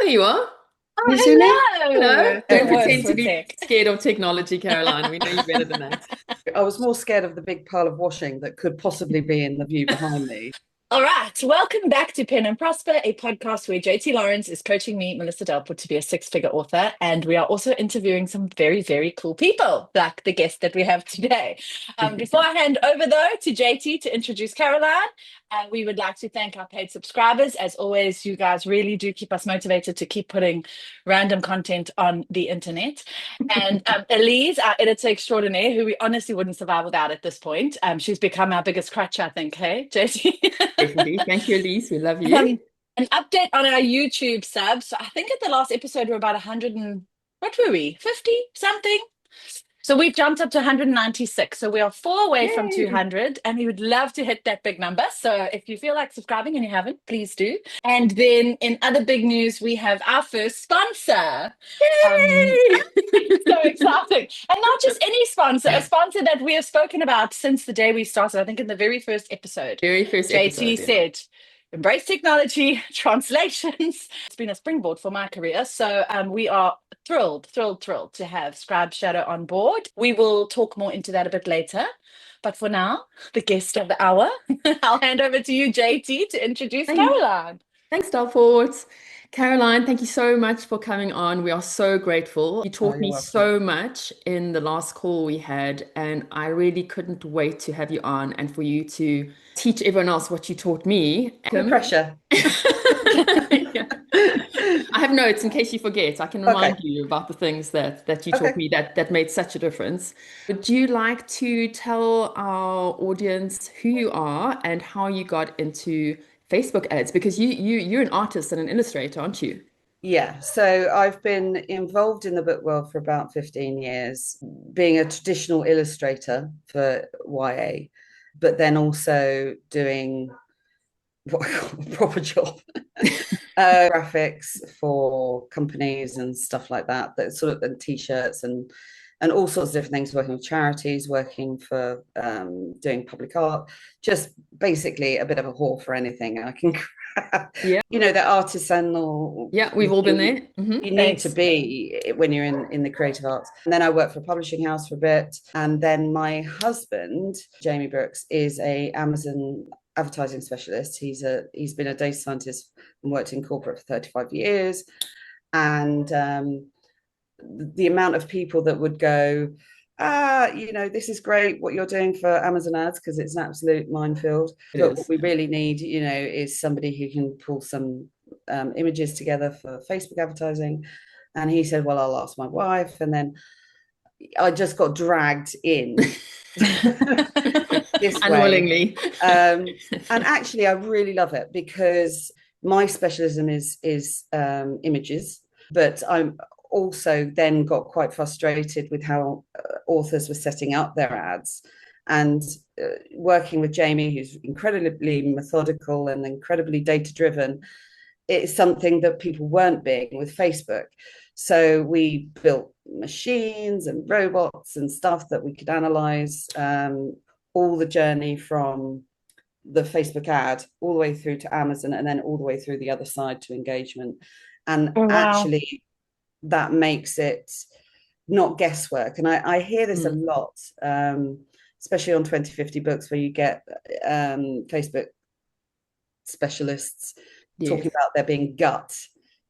you are. You see me? Hello. Hello. The Don't worst pretend to for be tech. scared of technology, Caroline. We know you better than that. I was more scared of the big pile of washing that could possibly be in the view behind me. All right. Welcome back to Pen and Prosper, a podcast where JT Lawrence is coaching me, Melissa Delport, to be a six-figure author. And we are also interviewing some very, very cool people, like the guest that we have today. Before I hand over, though, to JT to introduce Caroline, we would like to thank our paid subscribers. As always, you guys really do keep us motivated to keep putting random content on the internet. And Elise, our editor extraordinaire, who we honestly wouldn't survive without at this point. She's become our biggest crutch, I think. Hey, JT? Definitely. Thank you, Elise. We love you. An update on our YouTube subs. So I think at the last episode we were about 100 and what were we? 50 something. So we've jumped up to 196. So we are 4 away from Yay. 200, and we would love to hit that big number. So if you feel like subscribing and you haven't, please do. And then in other big news, we have our first sponsor. Yay. So exciting. And not just any sponsor, a sponsor that we have spoken about since the day we started, I think in the very first episode. Very first JT episode. Yeah. said, embrace technology, translations. It's been a springboard for my career. So we are thrilled to have Scribeshadow on board. We will talk more into that a bit later. But for now, the guest of the hour, I'll hand over to you, JT, to introduce Caroline. Thanks, Delport. Caroline, thank you so much for coming on. We are so grateful. You Oh, taught you're me welcome. so much in the last call we had, and I really couldn't wait to have you on and for you to teach everyone else what you taught me. No pressure. Yeah. I have notes in case you forget. I can remind Okay. you about the things that you taught Okay. me that made such a difference. Would you like to tell our audience who you are and how you got into Facebook ads? Because you're an artist and an illustrator, aren't you? Yeah. So I've been involved in the book world for about 15 years, being a traditional illustrator for YA, but then also doing what I call a proper job. Graphics for companies and stuff like that, that sort of, and t-shirts and all sorts of different things, working with charities, working for doing public art, just basically a bit of a whore for anything I can grab. Yeah. The artisanal Yeah, we've all been there. you need to Thanks. be when you're in the creative arts. And then I worked for a publishing house for a bit, and then my husband Jamie Brooks is a Amazon advertising specialist. He's been a data scientist and worked in corporate for 35 years. And the amount of people that would go, this is great what you're doing for Amazon ads, because it's an absolute minefield. It But what is. we really need, is somebody who can pull some images together for Facebook advertising. And he said, well, I'll ask my wife. And then I just got dragged in this way. Unwillingly. And actually, I really love it because my specialism is images, but I'm also then got quite frustrated with how authors were setting up their ads. And working with Jamie, who's incredibly methodical and incredibly data driven, it's something that people weren't being with Facebook. So we built machines and robots and stuff that we could analyze all the journey from the Facebook ad all the way through to Amazon, and then all the way through the other side to engagement. And Oh, wow. actually, that makes it not guesswork. And I hear this a lot, especially on 2050 books, where you get Facebook specialists talking Yes. about there being gut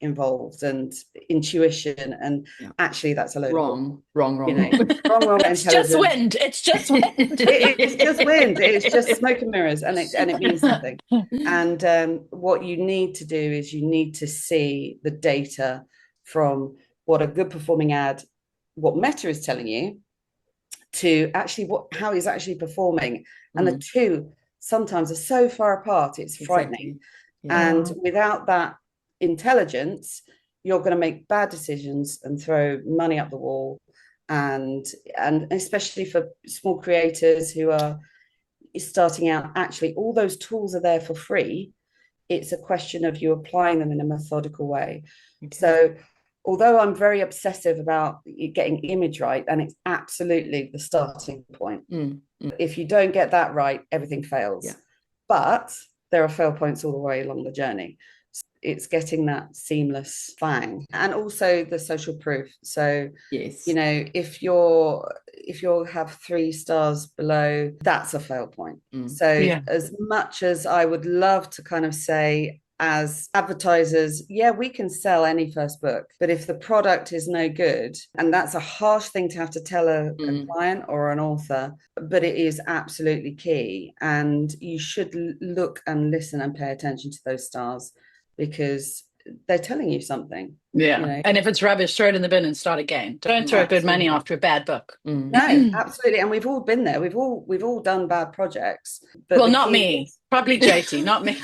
involved and intuition, and Yeah. actually that's a load of Wrong, wrong, you wrong, know wrong. wrong It's just intelligence. wind. It's just wind. It's just wind, it's just smoke and mirrors, and it means nothing. And what you need to do is you need to see the data from what a good performing ad, what Meta is telling you, to actually how it's actually performing. And the two sometimes are so far apart, it's frightening. Exactly. Yeah. And without that intelligence, you're going to make bad decisions and throw money up the wall. And especially for small creators who are starting out, actually all those tools are there for free. It's a question of you applying them in a methodical way. Okay. So although I'm very obsessive about getting image right, and it's absolutely the starting point, if you don't get that right, everything fails. Yeah. But there are fail points all the way along the journey. it's getting that seamless fang, and also the social proof. So Yes. if you have 3 stars below, that's a fail point. So as much as I would love to kind of say, as advertisers, yeah, we can sell any first book, but if the product is no good, and that's a harsh thing to have to tell a client or an author, but it is absolutely key, and you should look and listen and pay attention to those stars, because they're telling you something. And if it's rubbish, throw it in the bin and start again. Don't throw good money after a bad book. No, absolutely. And we've all been there. We've all done bad projects. But well, not me. Probably JT, not me.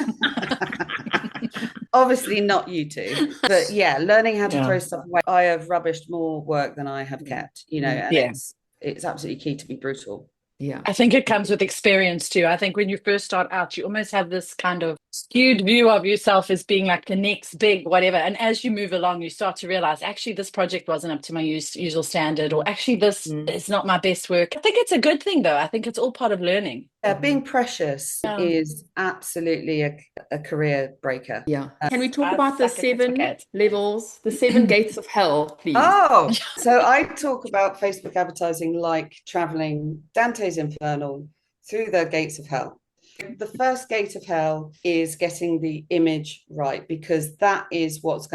Obviously not you two. But yeah, learning how to throw stuff away. I have rubbished more work than I have kept, and it's absolutely key to be brutal. Yeah. I think it comes with experience too. I think when you first start out, you almost have this kind of skewed view of yourself as being like the next big whatever. And as you move along, you start to realize, actually, this project wasn't up to my usual standard, or actually, this is not my best work. I think it's a good thing, though. I think it's all part of learning. Yeah, being precious is absolutely a career breaker. Yeah. Can we talk about the 7 levels, the 7 gates of hell, please? Oh, so I talk about Facebook advertising like traveling Dante's Infernal through the gates of hell. The first gate of hell is getting the image right, because that is what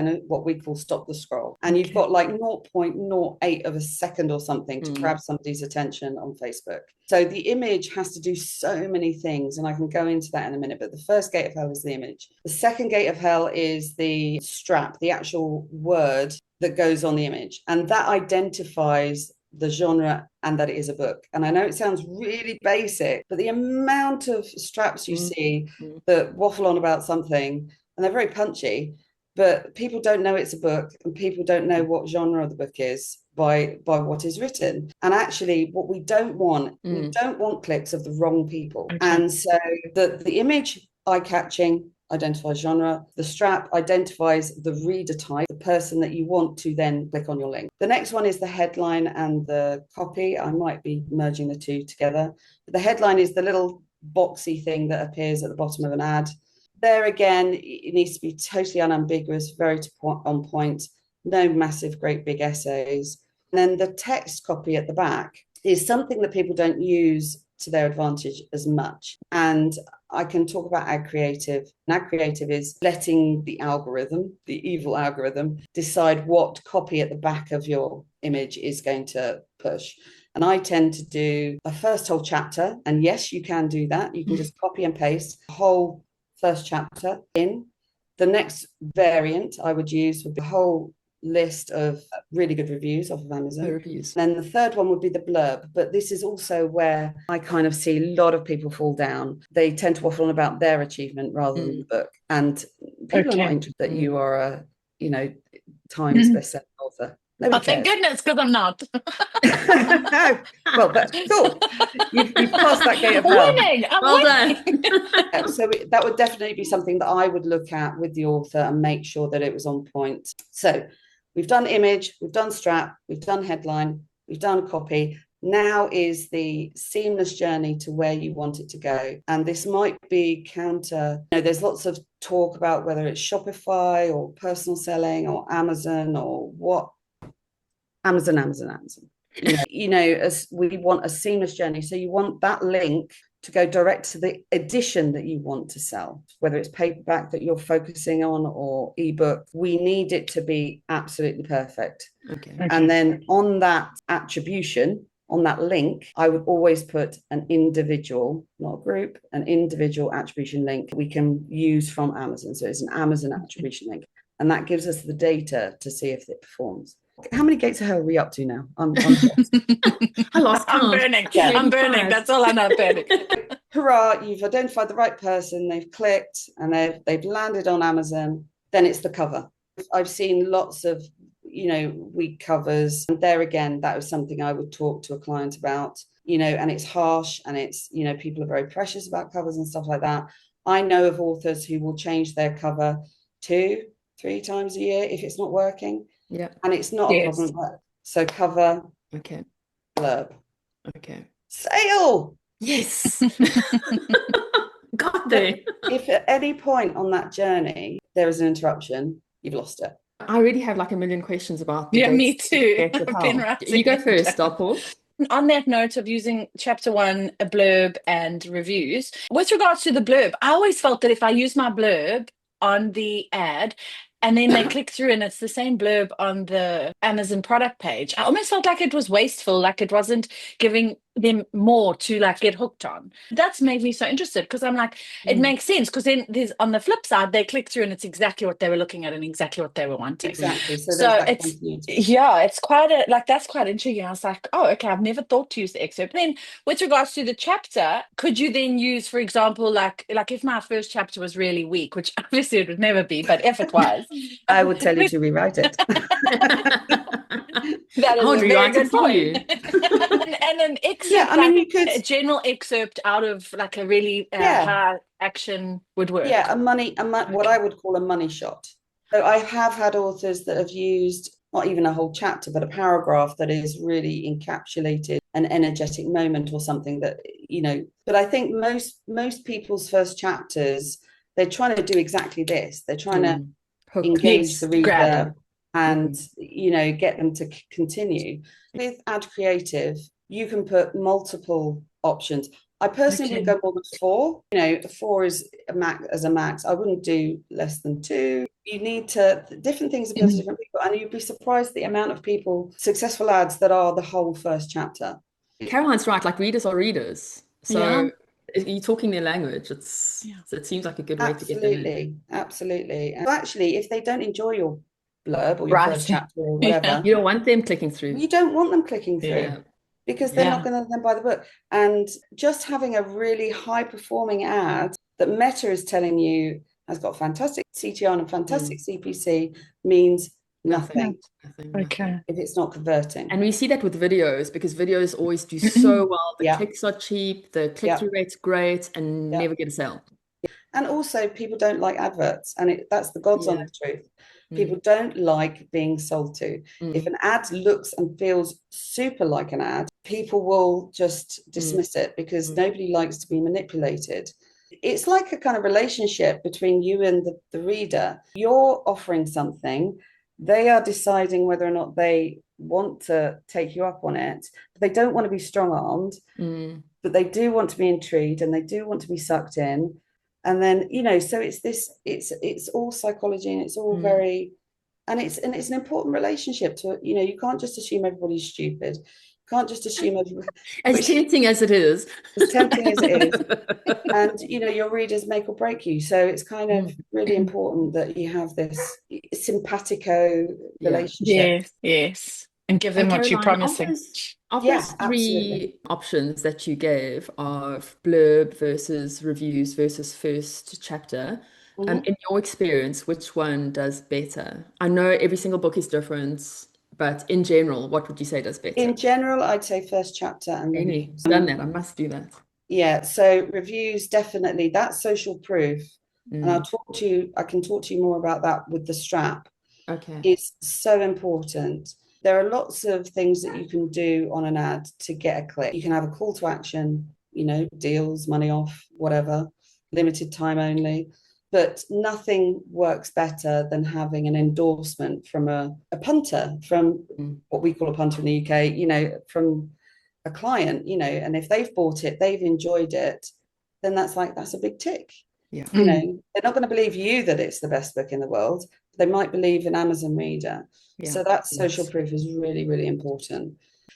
we call stop the scroll. And you've got like 0.08 of a second or something to grab somebody's attention on Facebook. So the image has to do so many things, and I can go into that in a minute, but the first gate of hell is the image. The second gate of hell is the strap, the actual word that goes on the image, and that identifies the genre and that it is a book. And I know it sounds really basic, but the amount of straps you see that waffle on about something, and they're very punchy, but people don't know it's a book, and people don't know what genre the book is by what is written. And actually, what we don't want, we don't want clicks of the wrong people. And so the image, eye-catching, identifies genre. The strap identifies the reader type, the person that you want to then click on your link. The next one is the headline and the copy. I might be merging the two together. But the headline is the little boxy thing that appears at the bottom of an ad. There again, it needs to be totally unambiguous, very on point, no massive, great big essays. And then the text copy at the back is something that people don't use to their advantage as much. And I can talk about ad creative. And ad creative is letting the algorithm, the evil algorithm, decide what copy at the back of your image is going to push. And I tend to do a first whole chapter. And yes, you can do that. You can just copy and paste the whole first chapter in. The next variant I would use would be a whole list of really good reviews off of Amazon. Reviews. Then the third one would be the blurb, but this is also where I kind of see a lot of people fall down. They tend to waffle on about their achievement rather than the book, and people are not interested that you are a Times bestselling author. Nobody cares. Thank goodness, because I'm not. Well, that's cool. You've passed that gate of hell. Well done. So that would definitely be something that I would look at with the author and make sure that it was on point. So we've done image, we've done strap, we've done headline, we've done copy. Now is the seamless journey to where you want it to go. And this might be there's lots of talk about whether it's Shopify or personal selling or Amazon or what. Amazon. As we want a seamless journey. So you want that link to go direct to the edition that you want to sell, whether it's paperback that you're focusing on or ebook. We need it to be absolutely perfect. Okay. And then on that attribution, on that link, I would always put an individual, not a group, an individual attribution link we can use from Amazon. So it's an Amazon attribution link. And that gives us the data to see if it performs. How many gates of hell are we up to now? I'm burning. Yeah. I'm burning. That's all I know. Burning. Hurrah! You've identified the right person. They've clicked and they've landed on Amazon. Then it's the cover. I've seen lots of weak covers, and there again, that was something I would talk to a client about. And it's harsh, and it's people are very precious about covers and stuff like that. I know of authors who will change their cover 2-3 times a year if it's not working. Yeah. And it's not a problem. So cover. Okay. Blurb. Okay. Sale. Yes. Got there. If at any point on that journey there is an interruption, you've lost it. I already have like a million questions about the Yeah, me basics too. of I've been how. writing You go it first, down. Delport. On that note of using chapter 1, a blurb and reviews, with regards to the blurb, I always felt that if I use my blurb on the ad and then they click through and it's the same blurb on the Amazon product page, I almost felt like it was wasteful, like it wasn't giving them more to like get hooked on. That's made me so interested because I'm like, it makes sense because then there's on the flip side, they click through and it's exactly what they were looking at and exactly what they were wanting. Exactly. So there's So that it's, continuity. yeah, it's quite a, like, that's quite intriguing. I was like, oh, okay, I've never thought to use the excerpt. Then with regards to the chapter, could you then use, for example, like if my first chapter was really weak, which obviously it would never be, but if it was, I would tell you to rewrite it. that is I would a very rewrite it good for point. you. And an excerpt, Yeah, I mean, you like could. a general excerpt out of like a really Yeah. high action would work. Yeah, what I would call a money shot. So I have had authors that have used not even a whole chapter, but a paragraph that is really encapsulated an energetic moment or something that, but I think most people's first chapters, they're trying to do exactly this. They're trying to Hook. engage the reader grab. and, get them to continue. With Ad Creative, you can put multiple options. I personally would go more than 4. 4 is a max. I wouldn't do less than 2. You need to, different things appeal to different people, and you'd be surprised the amount of people, successful ads that are the whole first chapter. Caroline's right, like readers are readers. So Yeah. you're talking their language. So it seems like a good way to get them in. Absolutely. And actually, if they don't enjoy your blurb or your Right. first chapter or whatever, You don't want them clicking through. you don't want them clicking through. Yeah. Because they're not going to then buy the book. And just having a really high performing ad that Meta is telling you has got fantastic CTR and fantastic CPC means nothing. Okay. If it's not converting. And we see that with videos because videos always do so well. The clicks are cheap, the click-through rate's great, and never get a sale. And also, people don't like adverts, and that's the God's honest truth. People don't like being sold to. If an ad looks and feels super like an ad, people will just dismiss it because nobody likes to be manipulated. It's like a kind of relationship between you and the reader. You're offering something, they are deciding whether or not they want to take you up on it. But they don't want to be strong-armed, but they do want to be intrigued and they do want to be sucked in. And then, so it's all psychology, and it's all very, and it's an important relationship to, you can't just assume everybody's stupid. You can't just assume everybody. As tempting as it is. As tempting as it is. And, your readers make or break you. So it's kind of really important that you have this simpatico relationship. Yes. And give them what you're promising. Of those 3 options that you gave of blurb versus reviews versus first chapter, in your experience, which one does better? I know every single book is different, but in general, what would you say does better? In general, I'd say first chapter and reviews. I've done that. I must do that. Yeah, so reviews, definitely. That's social proof. And I can talk to you more about that with the strap. Okay. It's so important. There are lots of things that you can do on an ad to get a click. You can have a call to action, deals, money off, whatever, limited time only. But nothing works better than having an endorsement from a punter, from what we call a punter in the UK, from a client, and if they've bought it, they've enjoyed it, then that's a big tick. Yeah. They're not going to believe you that it's the best book in the world. They might believe an Amazon reader. Yeah. So that social proof is really, really important.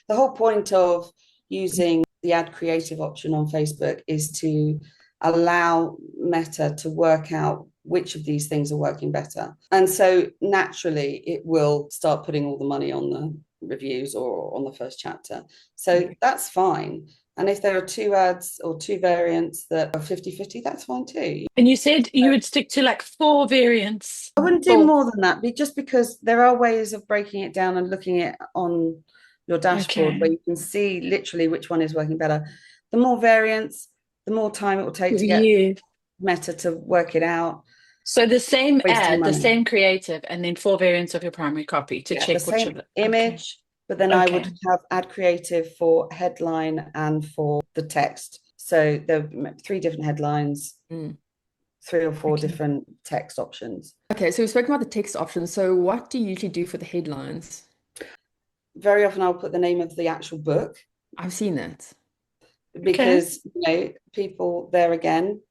The whole point of using the ad creative option on Facebook is to allow Meta to work out which of these things are working better. And so naturally it will start putting all the money on the reviews or on the first chapter. So that's fine. And if there are 2 ads or 2 variants that are 50-50, that's fine too. And you said you would stick to like 4 variants. I wouldn't do more than that, just because there are ways of breaking it down and looking at it on your dashboard where you can see literally which one is working better. The more variants, the more time it will take to get Meta to work it out. So the same ad, the same creative, and then 4 variants of your primary copy to check the which same image. But then I would have ad creative for headline and for the text. So there are 3 different headlines, 3 or 4 Okay. different text options. Okay, so we've spoken about the text options. So what do you usually do for the headlines? Very often I'll put the name of the actual book, I've seen that. because people there again,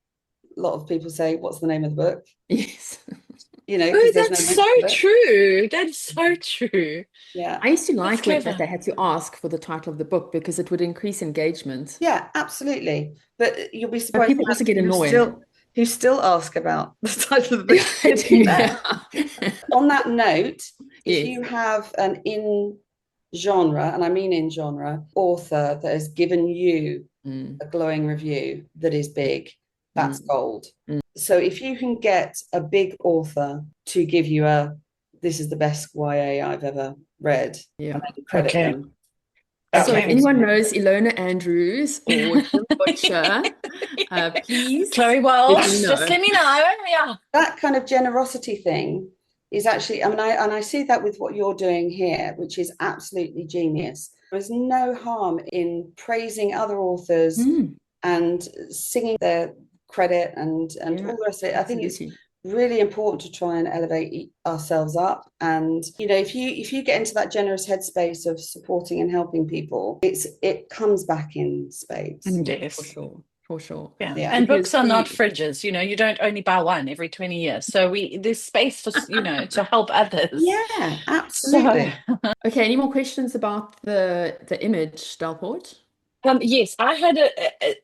a lot of people say, what's the name of the book? Yes. Because Oh, there's no that's link so to it. true. That is so true. Yeah. I used to That's like that clever. they had to ask for the title of the book because it would increase engagement. Yeah, absolutely. But you'll be But surprised people also get who annoyed. still ask about the title of the book I on the do, internet. yeah. On that note, if Yes. you have an in genre, and I mean in genre, author that has given you Mm, a glowing review that is big, that's mm, gold. mm. So if you can get a big author to give you this is the best YA I've ever read, Yeah. and then credit Okay. them, that So if Okay. makes anyone knows Ilona Andrews or Jim Butcher, please Chloe let me Walsh, just know. let me know. Yeah. that kind of generosity thing is actually, I see that with what you're doing here, which is absolutely genius. There's no harm in praising other authors Mm, and singing their credit and yeah, all the rest of it. I think it's absolutely. really important to try and elevate ourselves up. And if you get into that generous headspace of supporting and helping people, it comes back in spades. For Yes. sure. For sure. Yeah. Yeah. And books Because are not the fridges. You don't only buy one every 20 years. So there's space for, to help others. Yeah, So, absolutely. okay, any more questions about the image, Delport? yes, I had I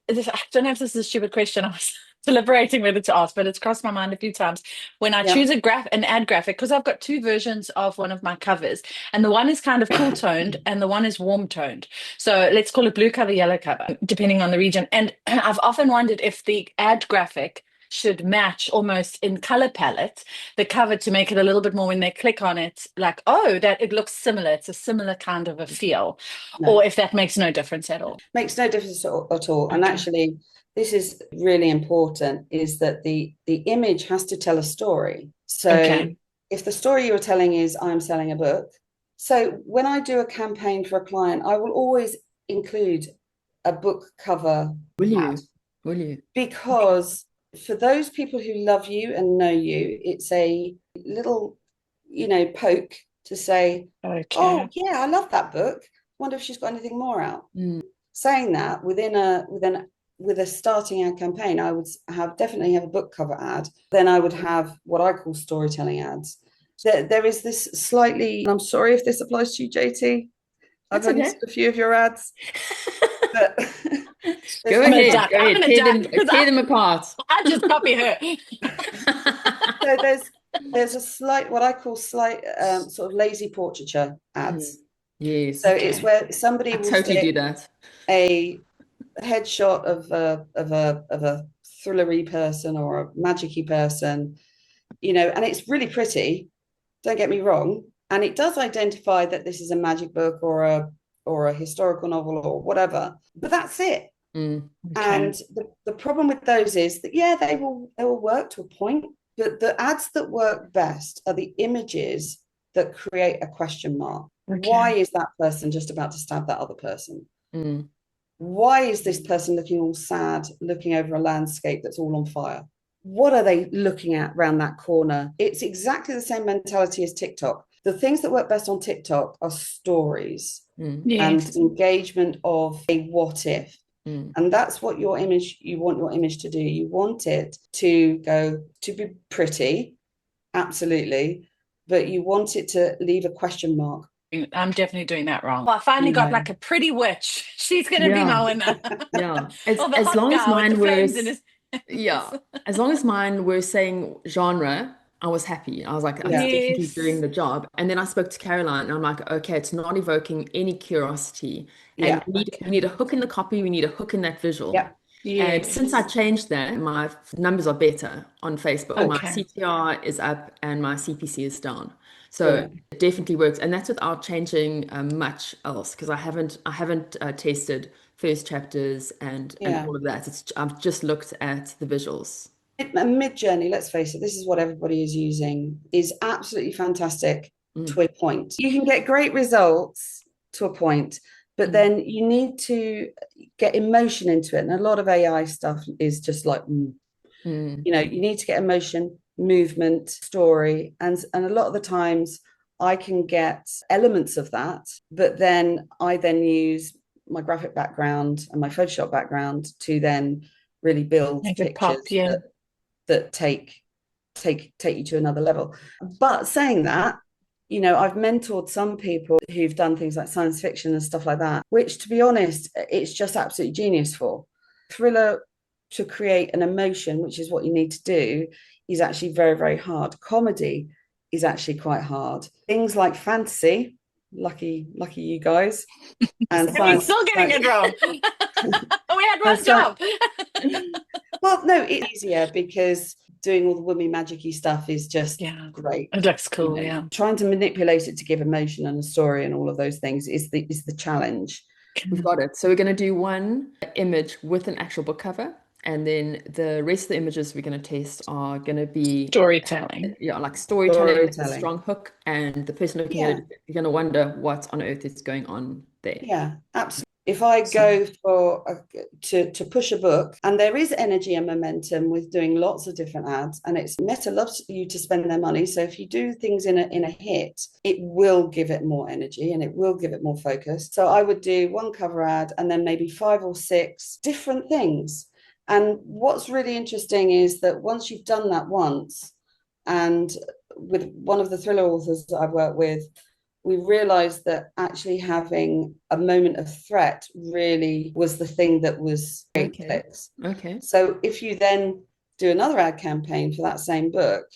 don't know if this is a stupid question. I was deliberating whether to ask, but it's crossed my mind a few times. When I Yeah. choose an ad graphic, because I've got two versions of one of my covers, and the one is kind of cool toned and the one is warm toned. So let's call it blue cover, yellow cover, depending on the region. And I've often wondered if the ad graphic should match almost in color palette the cover to make it a little bit more when they click on it, like, oh, that it looks similar. It's a similar kind of a feel, No, or if that makes no difference at all. makes no difference at all. And Okay. actually, this is really important, is that the image has to tell a story. So Okay. if the story you're telling is I'm selling a book, so when I do a campaign for a client, I will always include a book cover Will ad, you? Will you? because for those people who love you and know you, it's a little, poke to say, oh Okay. yeah, I love that book. Wonder if she's got anything more out. Mm. Saying that, with a starting ad campaign, I would definitely have a book cover ad. Then I would have what I call storytelling ads. There is this slightly, and I'm sorry if this applies to you, JT. I've That's only okay. seen a few of your ads, but there's Go I'm gonna ahead. duck. Go I'm ahead. gonna duck because Tear them apart. I just copy her. so there's a slight, what I call slight, sort of lazy portraiture Mm. ads. Yes. So it's Okay. where somebody I will totally do stick that. a headshot of a thrillery person or a magicy person, and it's really pretty. Don't get me wrong, and it does identify that this is a magic book or a historical novel or whatever. But that's it. Mm. And Okay. the problem with those is that they will work to a point, but the ads that work best are the images that create a question mark. Why Okay. is that person just about to stab that other person? Mm. Why is this person looking all sad, looking over a landscape that's all on fire? What are they looking at around that corner? It's exactly the same mentality as TikTok. The things that work best on TikTok are stories Mm. and Yes. engagement of a what if. Mm. And that's what you want your image to do. You want it to be pretty, absolutely, but you want it to leave a question mark. I'm definitely doing that wrong. Well, I finally got No. like a pretty witch. She's gonna be my Yeah. winner. Yeah. As Or the as hot long as guy with the mine were flames in his yeah, hands. as long as mine were saying genre, I was happy. I was like, it's Yeah. definitely doing Yes. the job. And then I spoke to Caroline and I'm like, okay, it's not evoking any curiosity. And Yeah. we need a hook in the copy, we need a hook in that visual. Yeah. And since I Yes. changed that, my numbers are better on Facebook. My Okay. CTR is up and my CPC is down. So Brilliant. it definitely works, and that's without changing much else because I haven't tested first chapters and Yeah. all of that. I've just looked at the visuals. A mid journey, let's face it, this is what everybody is using, is absolutely fantastic Mm, to a point. You can get great results to a point, but mm, then you need to get emotion into it. And a lot of AI stuff is just like, Mm. You know, you need to get emotion, movement, story, and a lot of the times I can get elements of that, but then I then use my graphic background and my Photoshop background to then really build Make it pop, pictures yeah. that take you to another level. But saying that, you know, I've mentored some people who've done things like science fiction and stuff like that, which, to be honest, it's just absolutely genius for. Thriller, to create an emotion, which is what you need to do, is actually very, very hard. Comedy is actually quite hard. Things like fantasy, lucky you guys, and And we're science. still getting it wrong. We had one job. Well, no, it's easier because doing all the woomy magic-y stuff is just great. It looks cool, You know, yeah. trying to manipulate it to give emotion and a story and all of those things is the challenge. We've got it. So we're going to do one image with an actual book cover, and then the rest of the images we're going to test are going to be Storytelling. yeah, like storytelling with a strong hook, and the person looking at it, you're going to wonder what on earth is going on there. Yeah, absolutely. If I go for to push a book, and there is energy and momentum with doing lots of different ads, and it's Meta loves you to spend their money. So if you do things in a hit, it will give it more energy and it will give it more focus. So I would do one cover ad and then maybe 5 or 6 different things. And what's really interesting is that once you've done that once, and with one of the thriller authors that I've worked with, we realized that actually having a moment of threat really was the thing that was great clicks. Okay. So if you then do another ad campaign for that same book,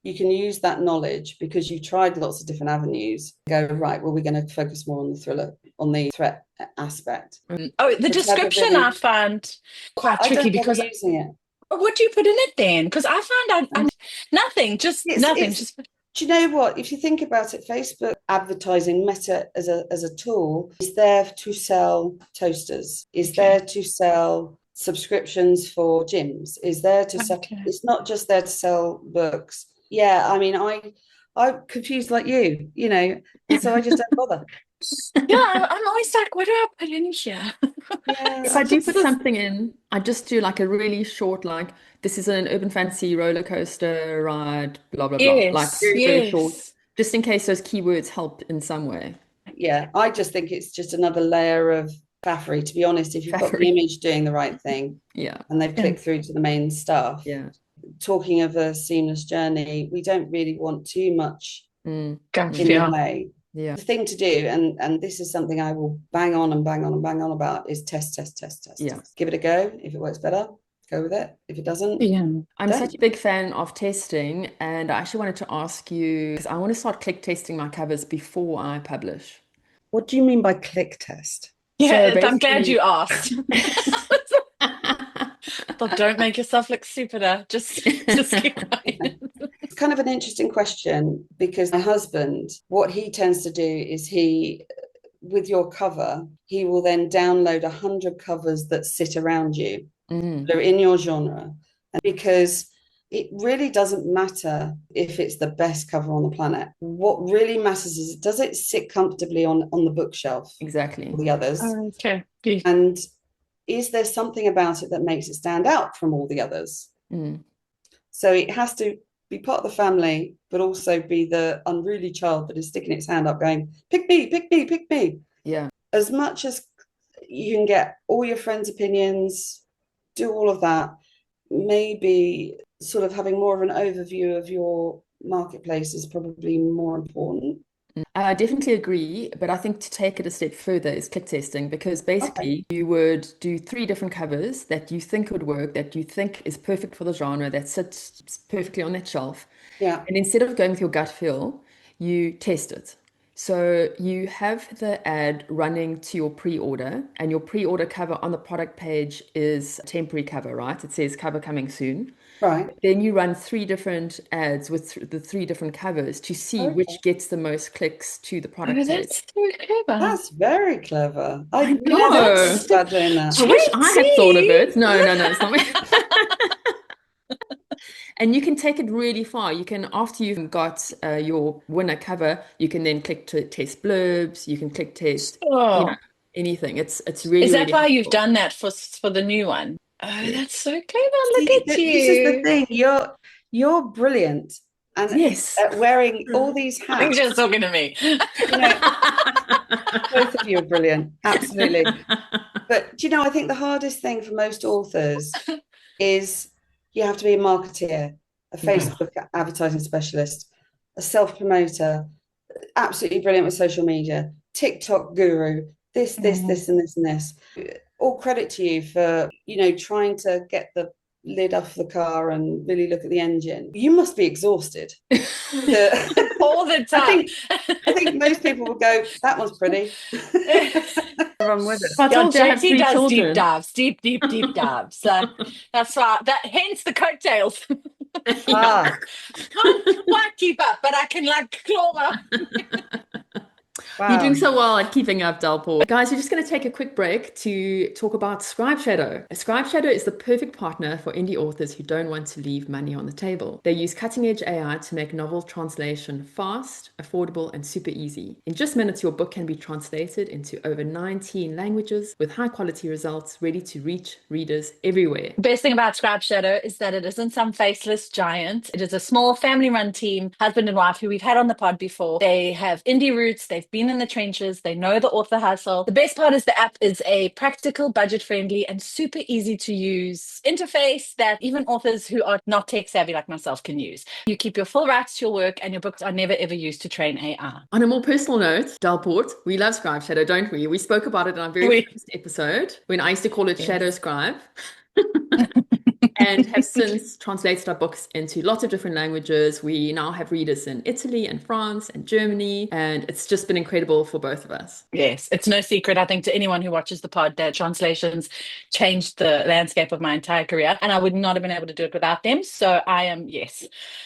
you can use that knowledge because you've tried lots of different avenues. Go, right, well, we're going to focus more on the thriller, on the threat aspect. Oh, the description I found quite tricky because using it. What do you put in it then? Because I found out nothing, just nothing. Do you know what? If you think about it, Facebook advertising, Meta as a tool, is there to sell toasters, is there to sell subscriptions for gyms, is there to sell, it's not just there to sell books. Yeah, I mean, I'm confused like you know, and so I just don't bother. Yeah, I'm always like, what do I put in here? If I do put something in, I just do like a really short, like, this is an urban fantasy roller coaster ride, blah, blah, blah. Like very short, just in case those keywords help in some way. Yeah, I just think it's just another layer of faffery, to be honest. If you've got the image doing the right thing, and they've clicked through to the main stuff. Talking of a seamless journey, we don't really want too much in the way. The thing to do, and this is something I will bang on about, is test. Give it a go. If it works better, go with it. If it doesn't, I'm such a big fan of testing, and I actually wanted to ask you, because I want to start click testing my covers before I publish. What do you mean by click test? Yeah, so I'm glad you asked. But don't make yourself look stupider. Just keep quiet. It's kind of an interesting question because my husband, what he tends to do is with your cover, he will then download 100 covers that sit around you. They're in your genre. And because it really doesn't matter if it's the best cover on the planet. What really matters is, does it sit comfortably on the bookshelf? Exactly. All the others. Okay. And is there something about it that makes it stand out from all the others? So it has to be part of the family, but also be the unruly child that is sticking its hand up going, pick me, pick me, pick me. Yeah. As much as you can get all your friends' opinions, do all of that, maybe sort of having more of an overview of your marketplace is probably more important. I definitely agree, but I think to take it a step further is click testing, because basically you would do 3 different covers that you think would work, that you think is perfect for the genre, that sits perfectly on that shelf. Yeah. And instead of going with your gut feel, you test it. So you have the ad running to your pre-order, and your pre-order cover on the product page is a temporary cover, right? It says cover coming soon. Right. Then you run 3 different ads with the 3 different covers to see which gets the most clicks to the product page. That's so clever. That's very clever. I know. Start doing that. I wish I had thought of it. No, it's not me. And you can take it really far. You can, after you've got your winner cover, you can then click to test blurbs. You can click test, anything. It's really. Is that really why helpful. you've done that for the new one? Oh, Yeah. that's so clever. Look See, at this is the you. thing. You're brilliant, and Yes. wearing all these I think hats. she's talking to me. You know, both of you are brilliant, absolutely. But do you know, I think the hardest thing for most authors is you have to be a marketeer, a Yeah. Facebook advertising specialist, a self-promoter, absolutely brilliant with social media, TikTok guru, this, and this, and this. All credit to you for, trying to get the lid off the car and really look at the engine. You must be exhausted. All the I time. think I think most people will go, that one's pretty. Run with it. I Yeah, told you I have JT three does deep children. dives, deep dives. That's why hence the coattails. Yeah. Ah, Can't quite keep up, but I can like claw up. You're doing wow. so well at keeping up, Delport. Guys, we're just going to take a quick break to talk about Scribeshadow. Scribeshadow is the perfect partner for indie authors who don't want to leave money on the table. They use cutting-edge AI to make novel translation fast, affordable, and super easy. In just minutes, your book can be translated into over 19 languages with high-quality results ready to reach readers everywhere. The best thing about Scribeshadow is that it isn't some faceless giant. It is a small family-run team, husband and wife, who we've had on the pod before. They have indie roots. They've been in the trenches. They know the author hustle. The best part is the app is a practical, budget-friendly, and super easy to use interface that even authors who are not tech savvy like myself can use. You keep your full rights to your work, and your books are never ever used to train AI. On a more personal note, Delport, we love Scribeshadow, don't we? We spoke about it in our very first episode when I used to call it Shadow Yes. Scribe. And have since translated our books into lots of different languages. We now have readers in Italy and France and Germany, and it's just been incredible for both of us. Yes, it's no secret, I think, to anyone who watches the pod that translations changed the landscape of my entire career, and I would not have been able to do it without them. So I am, yes,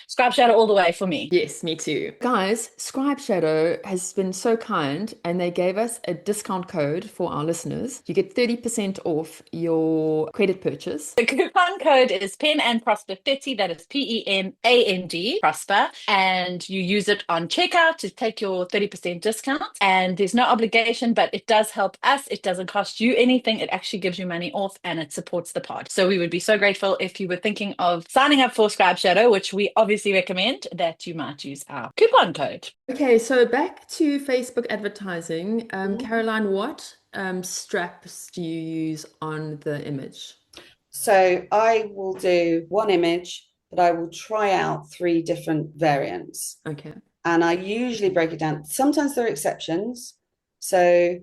Scribeshadow all the way for me. Yes, me too. Guys, Scribeshadow has been so kind and they gave us a discount code for our listeners. You get 30% off your credit purchase. The coupon code is Pen and Prosper 30. That is PENAND, Prosper. And you use it on checkout to take your 30% discount. And there's no obligation, but it does help us. It doesn't cost you anything. It actually gives you money off and it supports the pod. So we would be so grateful if you were thinking of signing up for Scribeshadow, which we obviously recommend, that you might use our coupon code. Okay, so back to Facebook advertising. Caroline, what straps do you use on the image? So I will do one image, but I will try out 3 different variants. Okay. And I usually break it down. Sometimes there are exceptions. So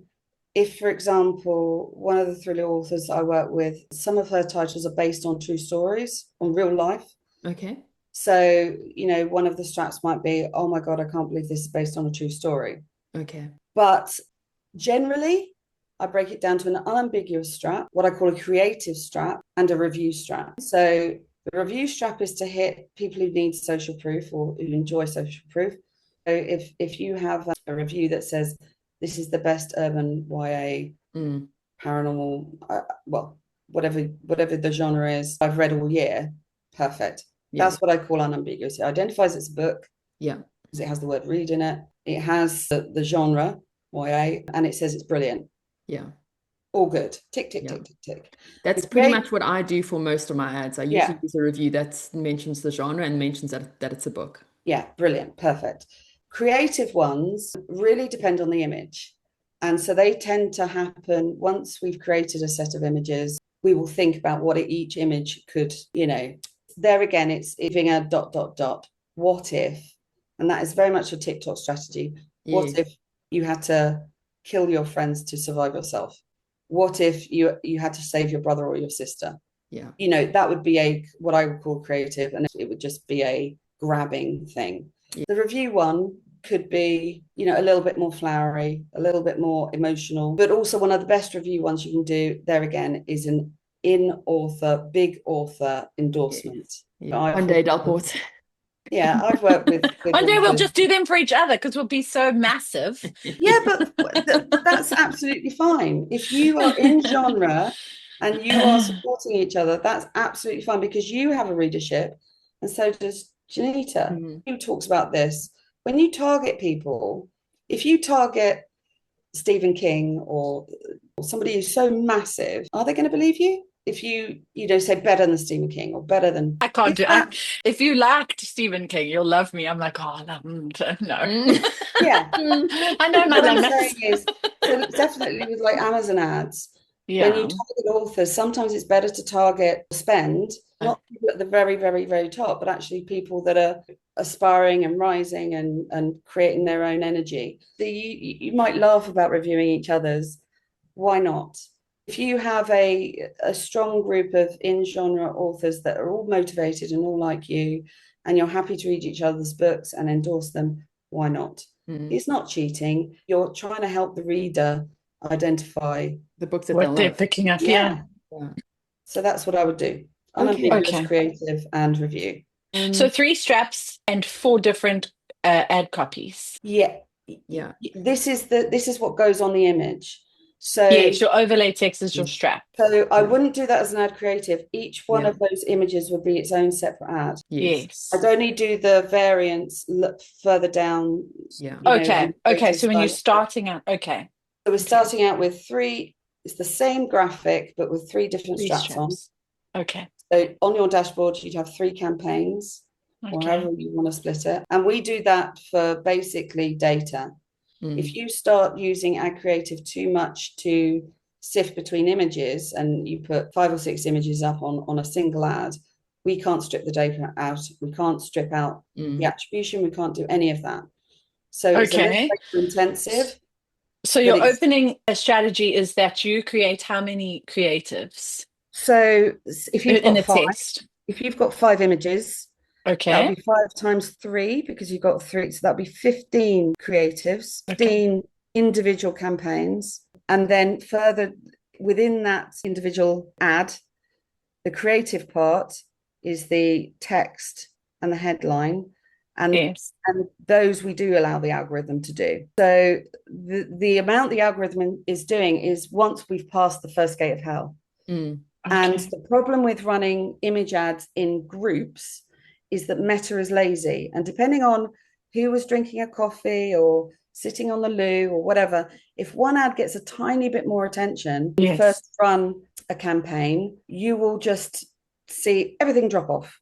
if, for example, one of the thriller authors I work with, some of her titles are based on true stories, on real life. Okay. So, one of the straps might be, oh my God, I can't believe this is based on a true story. Okay. But generally, I break it down to an unambiguous strap, what I call a creative strap, and a review strap. So the review strap is to hit people who need social proof or who enjoy social proof. So if you have a review that says, this is the best urban YA paranormal, well, whatever the genre is, I've read all year, perfect. Yeah. That's what I call unambiguous. It identifies it's a book. Yeah. Because it has the word read in it. It has the genre, YA, and it says it's brilliant. Yeah. All good. Tick, tick, Yeah. tick, tick, tick. That's pretty much what I do for most of my ads. I usually use a review that mentions the genre and mentions that it's a book. Yeah, brilliant. Perfect. Creative ones really depend on the image. And so they tend to happen once we've created a set of images, we will think about what each image could, there again, it's giving a ... What if, and that is very much a TikTok strategy. Yes. What if you had to kill your friends to survive yourself? What if you had to save your brother or your sister? Yeah. That would be what I would call creative, and it would just be a grabbing thing. Yeah. The review one could be, a little bit more flowery, a little bit more emotional, but also one of the best review ones you can do there again is an in-author, big author endorsement. Yeah. One day, Delport. Yeah, I've worked with one day we'll just do them for each other because we'll be so massive. Yeah, but that's absolutely fine. If you are in genre and you are supporting each other, that's absolutely fine because you have a readership and so does Janita, who talks about this. When you target people, if you target Stephen King or somebody who's so massive, are they going to believe you? if you say better than Stephen King or better than, I can't is do that, if you liked Stephen King, you'll love me. I'm like, oh, no. Mm. yeah. I know my What I'm limits. saying is, so definitely with like Amazon ads, when you Yeah. target authors, sometimes it's better to target spend, Uh, not people at the very, very, very top, but actually people that are aspiring and rising and creating their own energy. So you might laugh about reviewing each other's. Why not? If you have a strong group of in-genre authors that are all motivated and all like you, and you're happy to read each other's books and endorse them, why not? It's not cheating. You're trying to help the reader identify The books that what they'll they're love. picking up. yeah. Yeah. So that's what I would do. Okay. Unambiguous, Okay. creative, and review. So 3 straps and 4 different ad copies. Yeah. Yeah. This is what goes on the image. So Yes, your overlay text is your strap. So I Yeah. wouldn't do that as an ad creative. Each one Yeah. of those images would be its own separate ad. Yes. I'd only do the variants further down. Yeah. Okay. Okay. creative So when you're side. starting out, okay. So we're Okay. starting out with 3. It's the same graphic, but with 3 different 3 straps on. straps. Okay. So on your dashboard, you'd have 3 campaigns, or Okay. however you want to split it. And we do that for basically data. If Mm. you start using ad creative too much to sift between images and you put 5 or 6 images up on a single ad, we can't strip the data out. We can't strip out the attribution. We can't do any of that. So it's a little Okay. data intensive. So but your it's opening strategy is that you create how many creatives so if you've in got a 5, test? if you've got 5 images, that'll Okay. be 5 times 3 because you've got 3. So that'll be 15 creatives, Okay. 15 individual campaigns. And then further within that individual ad, the creative part is the text and the headline. Yes. And those we do allow the algorithm to do. So the amount the algorithm is doing is once we've passed the first gate of hell. Mm. And Okay. the problem with running image ads in groups is that Meta is lazy. And depending on who was drinking a coffee or sitting on the loo or whatever, if one ad gets a tiny bit more attention, you Yes. first run a campaign, you will just see everything drop off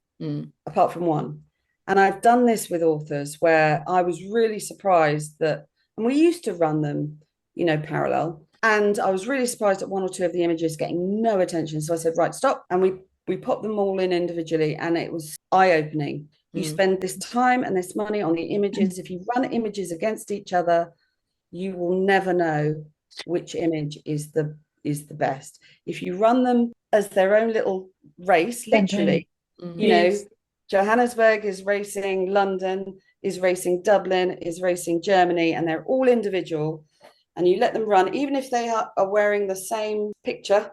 apart from one. And I've done this with authors where I was really surprised that, and we used to run them, parallel. And I was really surprised at 1 or 2 of the images getting no attention. So I said, right, stop. And we popped them all in individually. And it was eye-opening. You spend this time and this money on the images. If you run images against each other, you will never know which image is the best. If you run them as their own little race, literally, Yes. Johannesburg is racing London, is racing Dublin, is racing Germany, and they're all individual. And you let them run, even if they are wearing the same picture.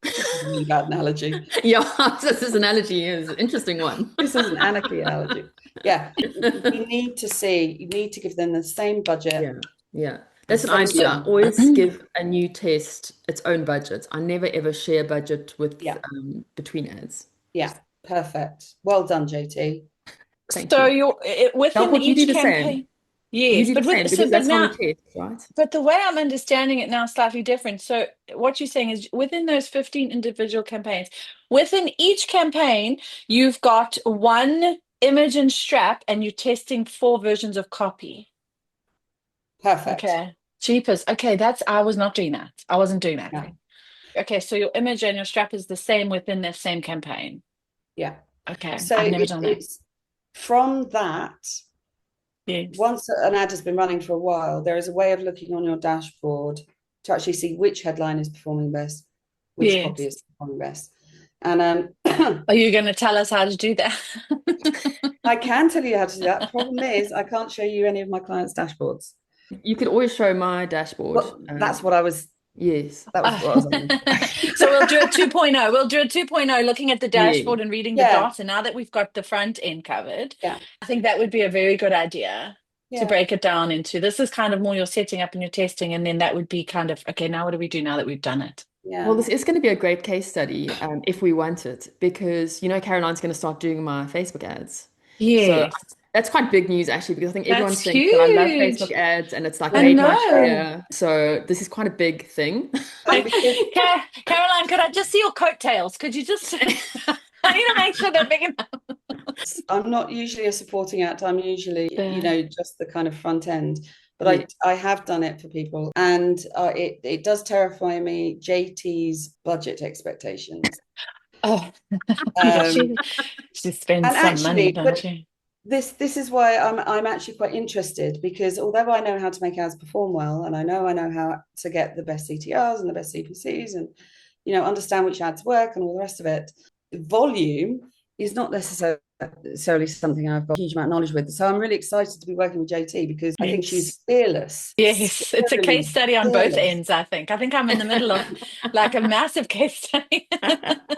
This is a really bad analogy. Yeah, this analogy is an interesting one. This is an anarchy analogy. Yeah, you need to give them the same budget. Yeah, yeah. That's an Same idea. I thing. always give a new test its own budget. I never ever share budget with Yeah. between ads. Yeah, perfect. Well done, JT. Thank So you. you're within Delport, you do each the campaign. same. You Yes, do the but same because but that's how we now, test, right? but the way I'm understanding it now is slightly different. So what you're saying is within those 15 individual campaigns, within each campaign, you've got 1 image and strap, and you're testing 4 versions of copy. Perfect. Okay. Cheapest. Okay, I was not doing that. I wasn't doing that. Yeah. Okay, so your image and your strap is the same within the same campaign. Yeah. Okay, So I've never done that. it's from that. Yes. Once an ad has been running for a while, there is a way of looking on your dashboard to actually see which headline is performing best, which Yes. copy is performing best. And Are you going to tell us how to do that? I can tell you how to do that. Problem is, I can't show you any of my clients' dashboards. You could always show my dashboard. Well, that's what I was. Yes. That was what I was. So we'll do a 2.0. We'll do a 2.0, looking at the dashboard Yeah. and reading the Yeah. data. Now that we've got the front end covered, Yeah. I think that would be a very good idea to Yeah. break it down into. This is kind of more your setting up and your testing, and then that would be kind of, okay, now what do we do now that we've done it? Yeah. Well, this is going to be a great case study if we want it, because Caroline's going to start doing my Facebook ads. So Yes. That's quite big news actually, because I think everyone That's thinks that I love Facebook huge. ads and it's like I made my know. career. So this is quite a big thing. And because Caroline, could I just see your coattails? Could you just, I need to make sure they're big enough. I'm not usually a supporting act, I'm usually, just the kind of front end. But Yeah. I have done it for people, and it does terrify me, JT's budget expectations. Oh, Um, she spends and some money, actually, don't but she? this is why I'm actually quite interested, because although I know how to make ads perform well, and I know how to get the best CTRs and the best CPCs, and understand which ads work and all the rest of it, volume is not necessarily something I've got a huge amount of knowledge with. So I'm really excited to be working with JT, because I think she's fearless. Yes, it's a case study on both ends, I think. I think I'm in the middle of like a massive case study.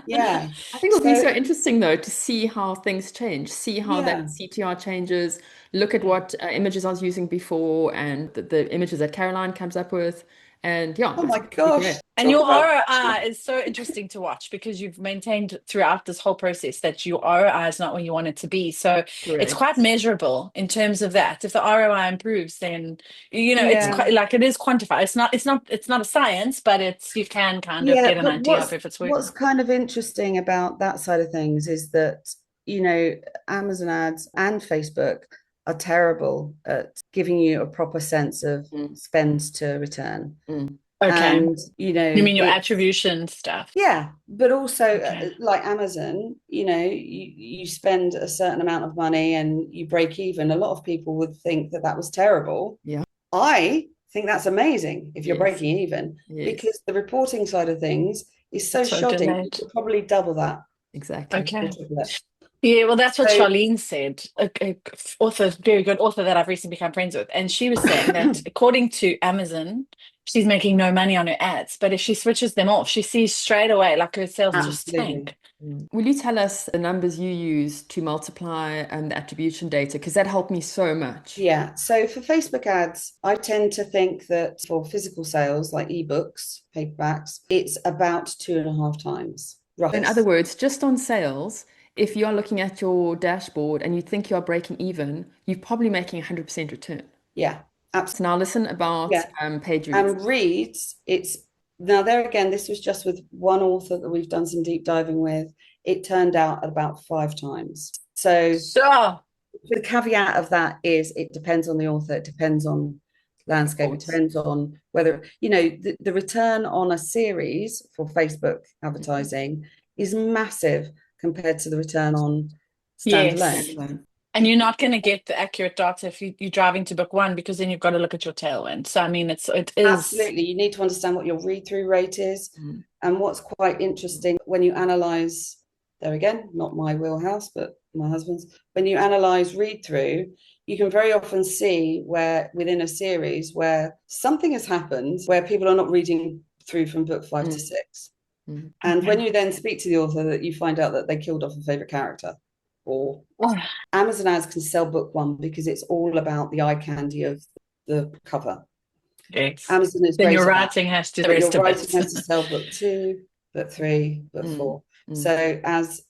Yeah. I think it'll be so interesting though to see how things change, see how Yeah. that CTR changes, look at what images I was using before and the images that Caroline comes up with. And yeah, Oh I my think it'll be gosh. great. And your ROI is so interesting to watch, because you've maintained throughout this whole process that your ROI is not where you want it to be. So it's Correct. quite measurable in terms of that. If the ROI improves, then it's Yeah. quite like it is quantified. It's not a science, but you can kind of get an But idea of if it's what's working. kind of interesting about that side of things is that, Amazon ads and Facebook are terrible at giving you a proper sense of spend to return. Okay. And, You mean your attribution stuff? yeah, but also Okay. like Amazon, you spend a certain amount of money and you break even. A lot of people would think that was terrible. Yeah. I think that's amazing if you're Yes. breaking even, Yes. because the reporting side of things is so So shoddy. You delayed. could probably double that. Exactly. Okay. Triple it. Yeah, well, that's what So, Charlene said, a author, very good author that I've recently become friends with. And she was saying that according to Amazon, she's making no money on her ads. But if she switches them off, she sees straight away like her sales just absolutely. tank. Will you tell us the numbers you use to multiply the attribution data? Because that helped me so much. Yeah. So for Facebook ads, I tend to think that for physical sales like ebooks, paperbacks, it's about 2.5 times. Roughly. In other words, just on sales, if you're looking at your dashboard and you think you're breaking even, you're probably making 100% return. Yeah, absolutely. So now listen about page reads. And reads, it's now there again, this was just with one author that we've done some deep diving with. It turned out at about 5 times. So the caveat of that is it depends on the author, it depends on landscape, it depends on whether, the return on a series for Facebook advertising is massive compared to the return on standalone. Yes. And you're not going to get the accurate data if you're driving to book one, because then you've got to look at your tailwind. So, I mean, it is. Absolutely. You need to understand what your read-through rate is. And what's quite interesting when you analyze, there again, not my wheelhouse, but my husband's, when you analyze read-through, you can very often see where within a series where something has happened where people are not reading through from book 5 to 6. And when you then speak to the author, that you find out that they killed off a favorite character. Or Amazon ads can sell book 1 because it's all about the eye candy of the cover. Yes. Amazon is then great. Your writing has to. The rest your of writing it has to sell book 2, book 3, book 4. So as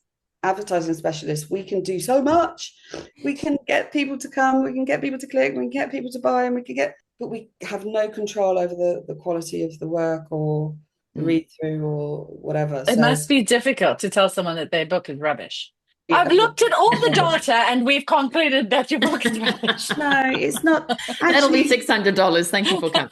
advertising specialists, we can do so much. We can get people to come, we can get people to click, we can get people to buy, and but we have no control over the quality of the work or the read through or whatever. It must be difficult to tell someone that their book is rubbish. I've looked at all the data and we've concluded that your book is rubbish. No, it's not. Actually, that'll be $600. Thank you for coming.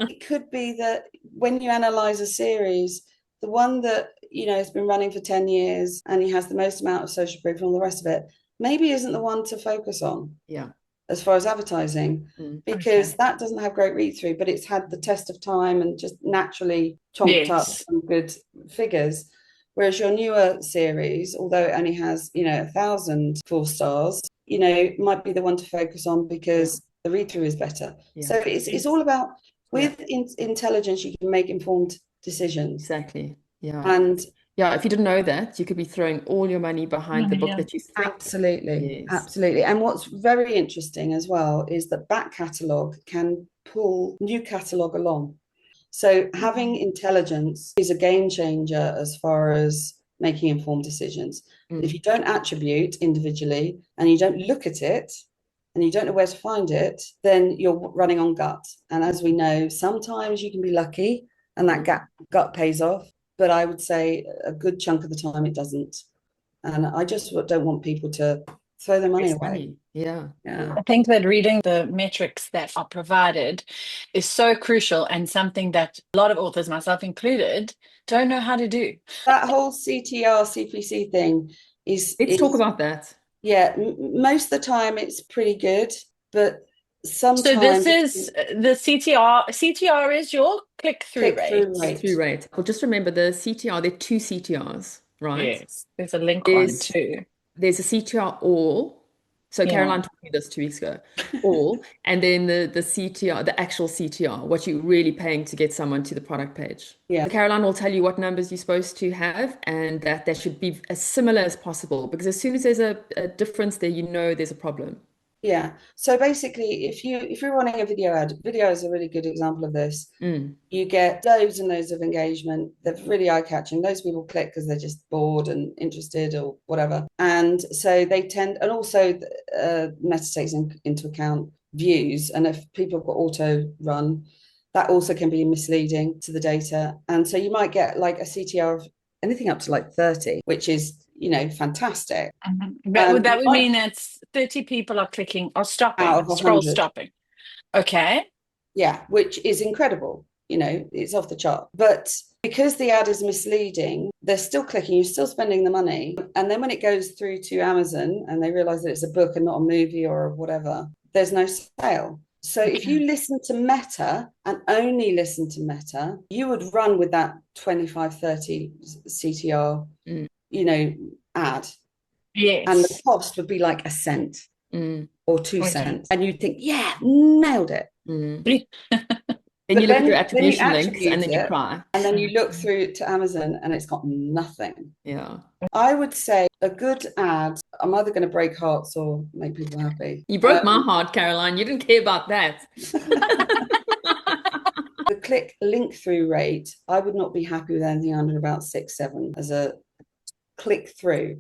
It could be that when you analyze a series, the one that has been running for 10 years and he has the most amount of social proof and all the rest of it, maybe isn't the one to focus on. Yeah. As far as advertising, because that doesn't have great read-through, but it's had the test of time and just naturally chomped up some good figures. Whereas your newer series, although it only has 1,000 4-stars, might be the one to focus on because the read-through is better. So it's all about, with intelligence, you can make informed decisions. Exactly. Yeah. And if you didn't know that, you could be throwing all your money behind the book that you think. Absolutely. Absolutely. And what's very interesting as well is that back catalogue can pull new catalogue along. So having intelligence is a game changer as far as making informed decisions. Mm. If you don't attribute individually and you don't look at it and you don't know where to find it, then you're running on gut. And as we know, sometimes you can be lucky and that gut pays off. But I would say a good chunk of the time it doesn't. And I just don't want people to throw their money away. Yeah. I think that reading the metrics that are provided is so crucial, and something that a lot of authors, myself included, don't know how to do. That whole CTR, CPC thing Let's talk about that. Yeah, most of the time it's pretty good, but sometimes. So this is the CTR. CTR is your click-through rate. Click-through rate. Well, just remember the CTR, there are two CTRs, right? Yes, there's a link on too. There's a CTR all. So Caroline told me this 2 weeks ago. All. And then the CTR, the actual CTR, what you're really paying to get someone to the product page. Yeah. So Caroline will tell you what numbers you're supposed to have, and that should be as similar as possible, because as soon as there's a difference there, you know there's a problem. Yeah. So basically, if you're running a video ad, video is a really good example of this. You get loads and loads of engagement. They're really eye-catching. Those people click because they're just bored and interested or whatever. And so they tend, and also Meta takes into account views. And if people have got auto run, that also can be misleading to the data. And so you might get like a CTR of anything up to like 30, which is, fantastic. But that would mean that 30 people are clicking or stopping, scroll stopping. Okay. Yeah, which is incredible. It's off the chart. But because the ad is misleading, they're still clicking, you're still spending the money. And then when it goes through to Amazon and they realize that it's a book and not a movie or whatever, there's no sale. So if you listen to Meta and only listen to Meta, you would run with that 25, 30 CTR, ad. Yes. And the cost would be like a cent or 2 cents. And you'd think, yeah, nailed it. Then you look at your attribution links and then you cry. And then you look through to Amazon and it's got nothing. Yeah. I would say a good ad, I'm either going to break hearts or make people happy. You broke my heart, Caroline. You didn't care about that. The click link through rate, I would not be happy with anything under about 6, 7 as a click through.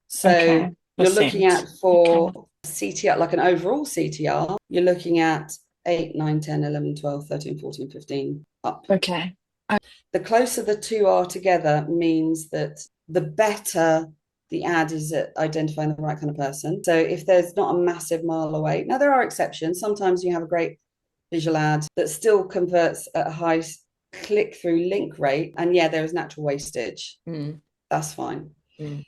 So you're looking at for CTR, like an overall CTR, you're looking at 8, 9, 10, 11, 12, 13, 14, 15 up. Okay. The closer the two are together means that the better the ad is at identifying the right kind of person. So if there's not a massive mile away, now there are exceptions. Sometimes you have a great visual ad that still converts at a high click-through link rate. And yeah, there is natural wastage. That's fine.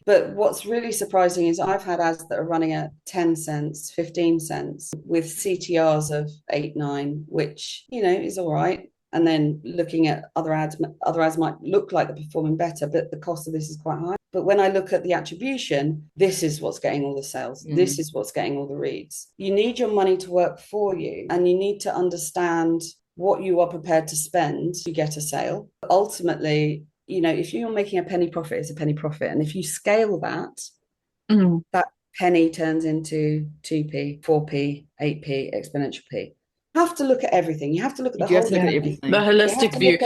But what's really surprising is I've had ads that are running at 10 cents, 15 cents with CTRs of 8, 9, which, is all right. And then looking at other ads might look like they're performing better, but the cost of this is quite high. But when I look at the attribution, this is what's getting all the sales. This is what's getting all the reads. You need your money to work for you, and you need to understand what you are prepared to spend to get a sale. Ultimately, if you're making a penny profit, it's a penny profit. And if you scale that, that penny turns into 2p, 4p, 8p, exponential p. You have to look at everything. You have to look at the whole thing. The holistic view.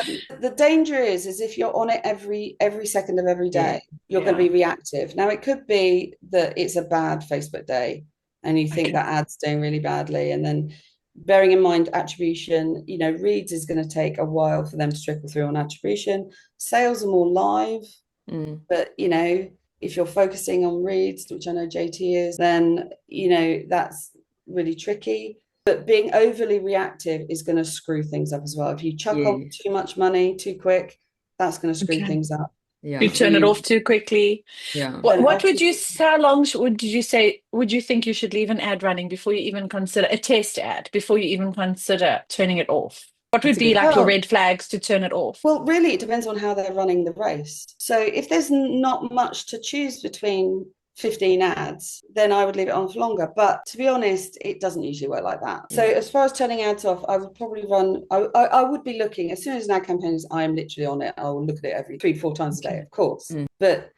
The danger is if you're on it every second of every day, you're going to be reactive. Now, it could be that it's a bad Facebook day and you think that ad's doing really badly. And then bearing in mind attribution, reads is going to take a while for them to trickle through on attribution. Sales are more live, but if you're focusing on reads, which I know JT is, then that's really tricky. But being overly reactive is going to screw things up as well. If you chuck on too much money too quick, that's going to screw things up. Yeah. You turn it off too quickly. Yeah. What would you? How long would you say? Would you think you should leave an ad running before you even consider a test ad? Before you even consider turning it off? What would be like your red flags to turn it off? Well, really, it depends on how they're running the race. So if there's not much to choose between 15 ads, then I would leave it on for longer. But to be honest, it doesn't usually work like that. So as far as turning ads off, I would probably I would be looking, as soon as an ad campaign is, I am literally on it. I will look at it every 3-4 times a day, of course. But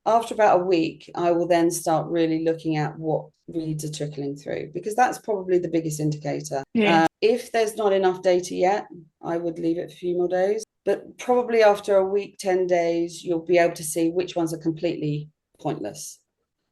after about a week, I will then start really looking at what reads are trickling through, because that's probably the biggest indicator. If there's not enough data yet, I would leave it for a few more days. But probably after a week, 10 days, you'll be able to see which ones are completely pointless.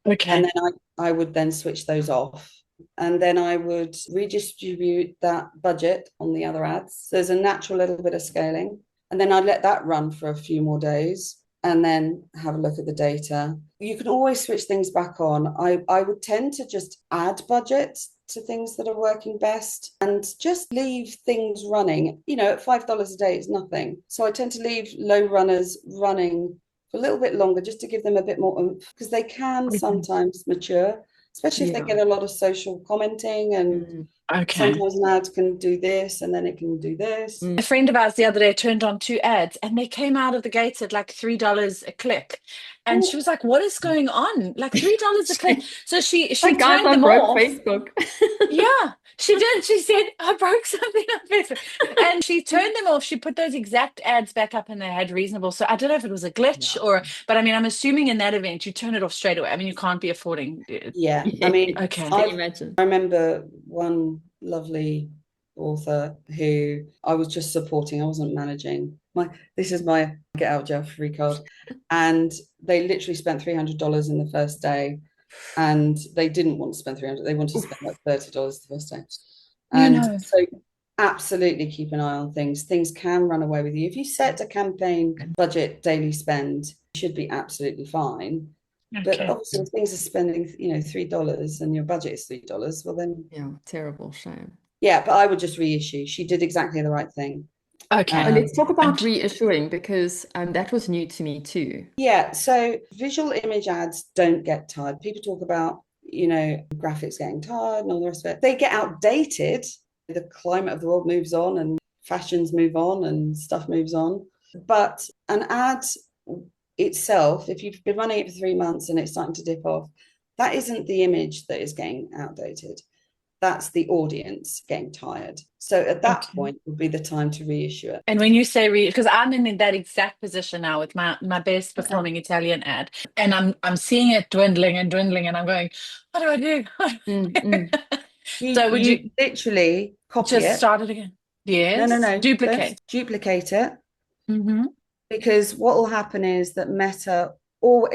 And Okay. then I would then switch those off. And then I would redistribute that budget on the other ads. So there's a natural little bit of scaling. And then I'd let that run for a few more days and then have a look at the data. You can always switch things back on. I would tend to just add budget to things that are working best and just leave things running. You know, at $5 a day is nothing. So I tend to leave low runners running for a little bit longer just to give them a bit more oomph, because they can sometimes mature, especially if they get a lot of social commenting, and sometimes an ad can do this and then it can do this. A friend of ours the other day turned on 2 ads and they came out of the gates at like $3 a click. And she was like, what is going on? Like $3 a click. So she Like, guys, turned I them broke off. Facebook. Yeah, she did. She said, I broke something on Facebook. And she turned them off. She put those exact ads back up and they had reasonable. So I don't know if it was a glitch but I mean, I'm assuming in that event, you turn it off straight away. I mean, you can't be affording it. Yeah. I mean, Okay. Can you imagine? I remember one lovely author who I was just supporting. I wasn't managing. This is my get out of jail free card. And they literally spent $300 in the first day. And they didn't want to spend $300. They wanted to spend like $30 the first day. And so absolutely keep an eye on things. Things can run away with you. If you set a campaign budget daily spend, you should be absolutely fine. But obviously, if things are spending, $3 and your budget is $3, well then, terrible shame. Yeah, but I would just reissue. She did exactly the right thing. Okay. Let's talk about reissuing, because that was new to me too. Yeah, so visual image ads don't get tired. People talk about, graphics getting tired and all the rest of it. They get outdated. The climate of the world moves on and fashions move on and stuff moves on. But an ad itself, if you've been running it for 3 months and it's starting to dip off, that isn't the image that is getting outdated. That's the audience getting tired. So at that point would be the time to reissue it. And when you say because I'm in that exact position now with my best performing Italian ad, and I'm seeing it dwindling and dwindling, and I'm going, what do I do? So would you literally copy just it? Start it again? Yes. No. Duplicate. Duplicate it. Because what will happen is that Meta, or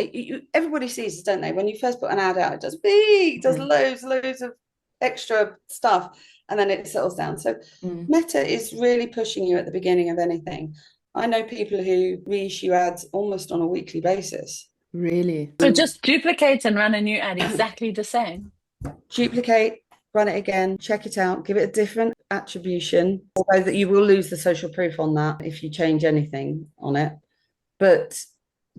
everybody sees, don't they? When you first put an ad out, it does loads of extra stuff, and then it settles down. So Meta is really pushing you at the beginning of anything. I know people who reissue ads almost on a weekly basis. Really? So just duplicate and run a new ad exactly the same. Duplicate, run it again, check it out, give it a different attribution, although that you will lose the social proof on that if you change anything on it. But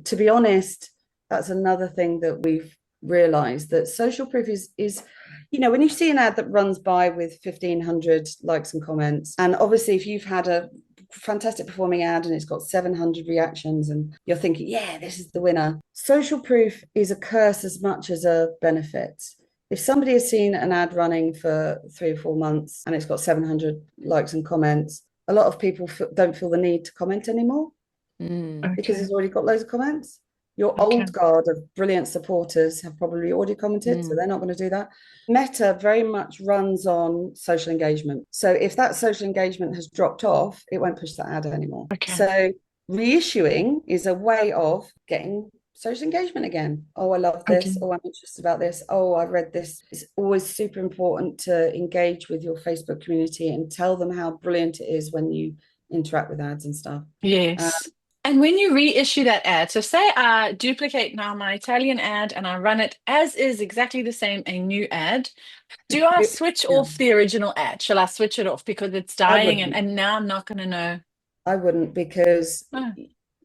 to be honest, that's another thing that we've realized, that social proof is when you see an ad that runs by with 1,500 likes and comments, and obviously if you've had a fantastic performing ad and it's got 700 reactions and you're thinking, yeah, this is the winner. Social proof is a curse as much as a benefit. If somebody has seen an ad running for 3 or 4 months and it's got 700 likes and comments, a lot of people don't feel the need to comment anymore because it's already got loads of comments. Your old guard of brilliant supporters have probably already commented, so they're not going to do that. Meta very much runs on social engagement. So if that social engagement has dropped off, it won't push that ad anymore. So reissuing is a way of getting social engagement again. Oh, I love this. Oh, I'm interested about this. Oh, I read this. It's always super important to engage with your Facebook community and tell them how brilliant it is when you interact with ads and stuff. Yes. And when you reissue that ad, so say I duplicate now my Italian ad and I run it as is, exactly the same, a new ad, do I switch off the original ad? Shall I switch it off because it's dying and now I'm not going to know? I wouldn't, because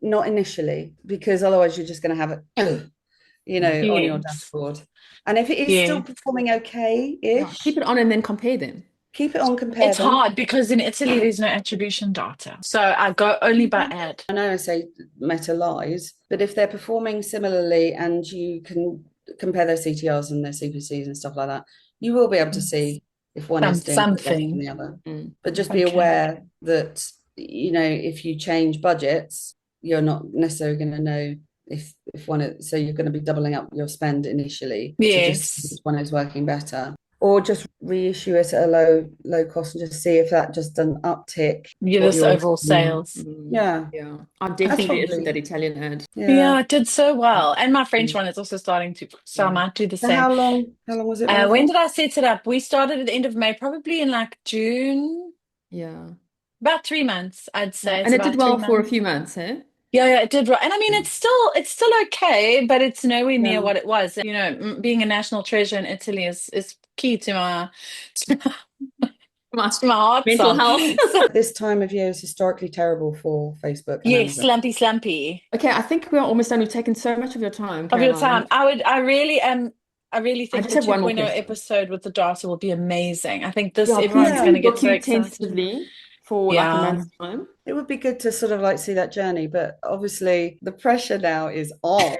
not initially, because otherwise you're just going to have it, on your dashboard. And if it is still performing okay-ish, keep it on and then compare them. Keep it on, compare It's them. hard because in Italy there's no attribution data. So I go only by ad. I know I say Meta lies, but if they're performing similarly and you can compare their CTRs and their CPCs and stuff like that, you will be able to see if one is doing better than the other. But just be aware that, if you change budgets, you're not necessarily going to know if one, so you're going to be doubling up your spend initially. Yes. So just if one is working better. or just reissue it at a low cost and just see if that just an uptick Yeah, what this you're overall sales. yeah. Yeah, I'm That's definitely issued probably that Italian ad. Yeah, yeah. it did so well. And my French Mm, one is also starting to, so I might do the So same. how long was it running When for? did I set it up? We started at the end of May, probably in like June, yeah, about 3 months, I'd yeah, say. It's and it did about three well for a months. few months, eh? Yeah, yeah, it did. And I mean, Yeah. it's still okay, but it's nowhere near Yeah. what it was. You know, being a national treasure in Italy is key to my to my, My to my heart mental song. health. So This time of year is historically terrible for Facebook and yes, Amazon. slumpy, slumpy Okay, I think we're almost done. We've taken so much of your time, of your Caroline. time. I really I think just the have one more 2.0 question. episode with the data will be amazing. I think this Yeah, please everyone's Yeah. can going we to get book so you excited. tentatively for like a Yeah. month's time? It would be good to sort of like see that journey, but obviously the pressure now is on.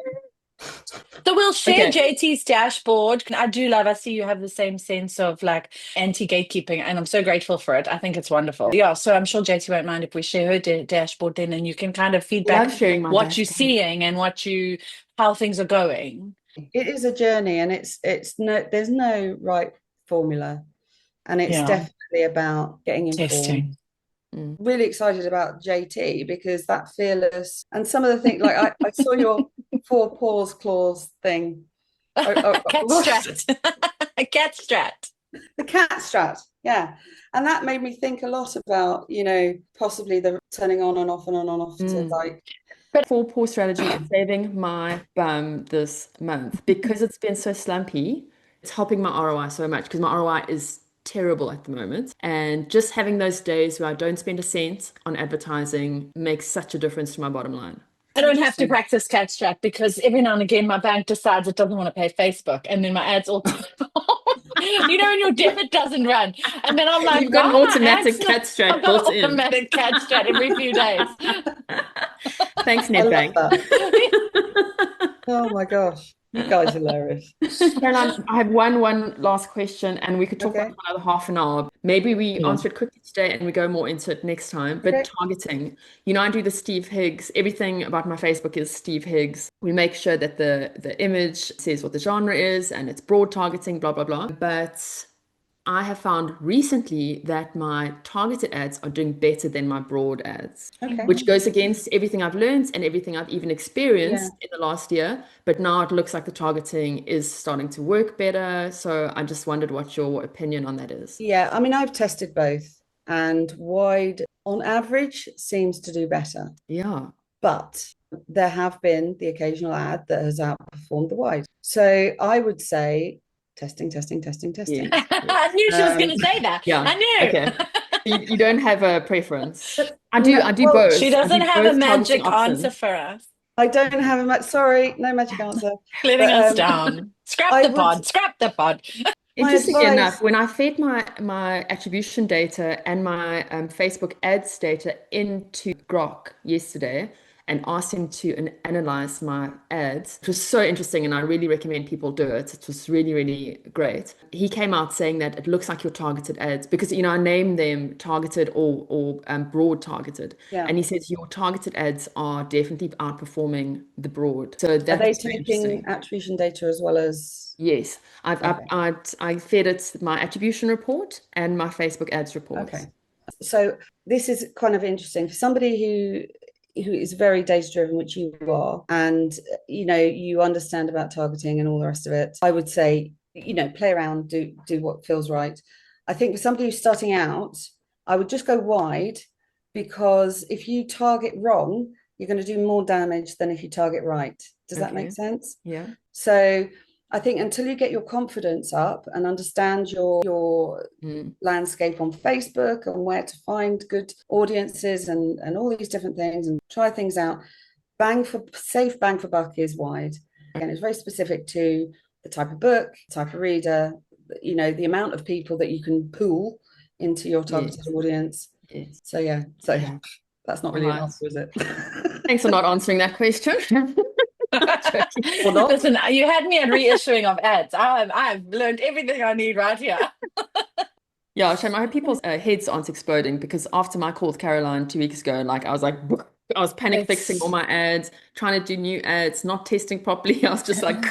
So we'll share Okay. JT's dashboard. I see you have the same sense of like anti-gatekeeping, and I'm so grateful for it. I think it's wonderful. Yeah, so I'm sure JT won't mind if we share her dashboard then, and you can kind of feedback Love sharing my what you're dashboard. seeing and how things are going. It is a journey and it's no there's no right formula. And it's Yeah, definitely about getting informed. testing. Mm. Really excited about JT because that fearless and some of the things like I saw your four paws clause thing. Cat strat. Cat strat. The cat strat, yeah. And that made me think a lot about, possibly the turning on and off and on and off to Mm. like, But full pore strategy is saving my bum this month because it's been so slumpy. It's helping my ROI so much because my ROI is terrible at the moment. And just having those days where I don't spend a cent on advertising makes such a difference to my bottom line. I don't have to interesting. practice cat strat because every now and again my bank decides it doesn't want to pay Facebook, and then my ads all you know, when your debit doesn't run, and then I'm like, You've got why an are my ads automatic not? cat I've strat got built an in. automatic cat strat every few days. Thanks, I love NetBank. that. Oh my gosh. You guys are hilarious. Caroline, I have one last question, and we could talk about it Okay. for another half an hour. Maybe we Yeah. answer it quickly today and we go more into it next time. But Okay. targeting, I do the Steve Higgs. Everything about my Facebook is Steve Higgs. We make sure that the image says what the genre is and it's broad targeting, blah, blah, blah. But I have found recently that my targeted ads are doing better than my broad ads, Okay. which goes against everything I've learned and everything I've even Yeah. experienced in the last year. But now it looks like the targeting is starting to work better. So I just wondered what your opinion on that is. Yeah. I mean, I've tested both, and wide on average seems to do better. Yeah. But there have been the occasional ad that has outperformed the wide. So I would say testing, testing, testing, testing. Yes. I Yes. knew she was going Um, to say that. Yeah. I knew. Okay. You don't have a preference. but I do. no, I do well, She both. I doesn't do have a both targeting magic answer options. for us. I don't have a sorry, no magic answer. Letting But us down. Scrap I the would pod. Scrap the pod. my Interestingly enough, advice. when I fed my attribution data and my Facebook ads data into Grok yesterday and asked him to analyze my ads, it was so interesting, and I really recommend people do it. It was really, really great. He came out saying that it looks like your targeted ads because I name them targeted or broad targeted, Yeah. and he says your targeted ads are definitely outperforming the broad. So Are that they was very taking interesting. attribution data as well as Yes, okay. I fed it my attribution report and my Facebook ads reports. Okay. So this is kind of interesting for somebody who is very data driven, which you are, and you understand about targeting and all the rest of it. I would say, play around, do what feels right. I think for somebody who's starting out, I would just go wide because if you target wrong, you're going to do more damage than if you target right. Does that make Okay. sense? Yeah. So I think until you get your confidence up and understand your Mm. landscape on Facebook and where to find good audiences and all these different things and try things out, safe bang for buck is wide. Again, it's very specific to the type of book, type of reader, the amount of people that you can pool into your targeted Yes. audience. Yes. So yeah, so Okay. that's not All really an right. answer, is it? Thanks for not answering that question. Joking. Or not? Listen, you had me at reissuing of ads. I've learned everything I need right here. Yeah, Shane, I hope people's heads aren't exploding because after my call with Caroline 2 weeks ago, like I was like, I was panic fixing all It's my ads, trying to do new ads, not testing properly. I was just like,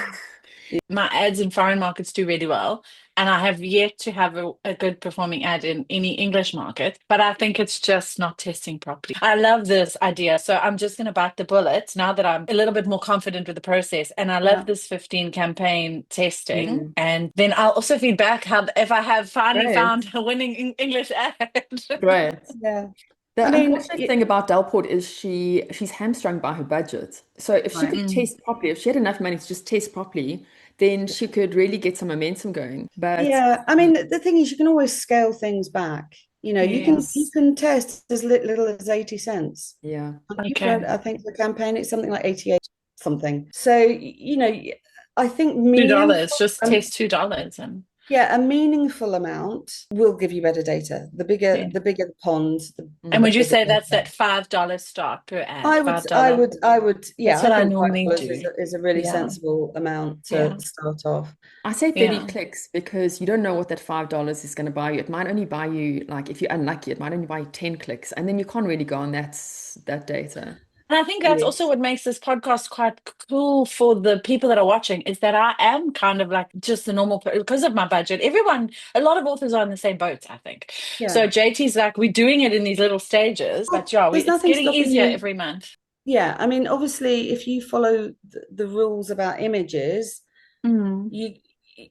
my ads in foreign markets do really well. and I have yet to have a good performing ad in any English market, but I think it's just not testing properly. I love this idea. So I'm just going to bite the bullet now that I'm a little bit more confident with the process. And I love this 15 campaign testing. And then I'll also feed back how if I have finally Great. found a winning English ad. Great. Yeah. The I mean, unfortunate thing about Delport is she's hamstrung by her budget. So if she Right. could test properly, if she had enough money to just test properly, then she could really get some momentum going. But Yeah, I mean, the thing is, you can always scale things back. You know, you Yes. can test as little as 80 cents. yeah, Okay. I think the campaign it's something like 88 something. So, you know, I think $2. Just um, test $2 and yeah, a meaningful amount will give you better data. yeah. The bigger the pond, And the would you bigger say the that's that $5 start per ad? yeah, That's I what I think normally $5 do. is a really Yeah. sensible amount to Yeah. start off. I say 30 Yeah. clicks because you don't know what that $5 is going to buy you. It might only buy you, like if you're unlucky, it might only buy you 10 clicks, and then you can't really go on that data. And I think that's also Yes. what makes this podcast quite cool for the people that are watching is that I am kind of like just the normal, because of my budget. A lot of authors are in the same boat, I think. So Yeah. JT's like, we're doing it in these little stages, but yeah, There's it's nothing getting stopping easier you. every month. Yeah, I mean, obviously, if you follow the rules about images, Mm. you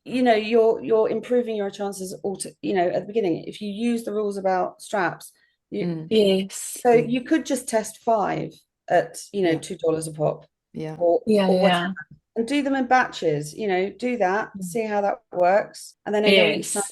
you know you're improving your chances you know, at the beginning. If you use the rules about straps, you Mm, Yes. so you could just test five at, you know, yeah, $2 a pop yeah. Yeah, or whatever, yeah. and do them in batches. You know, do that, Mm. see how that works, and then again, each time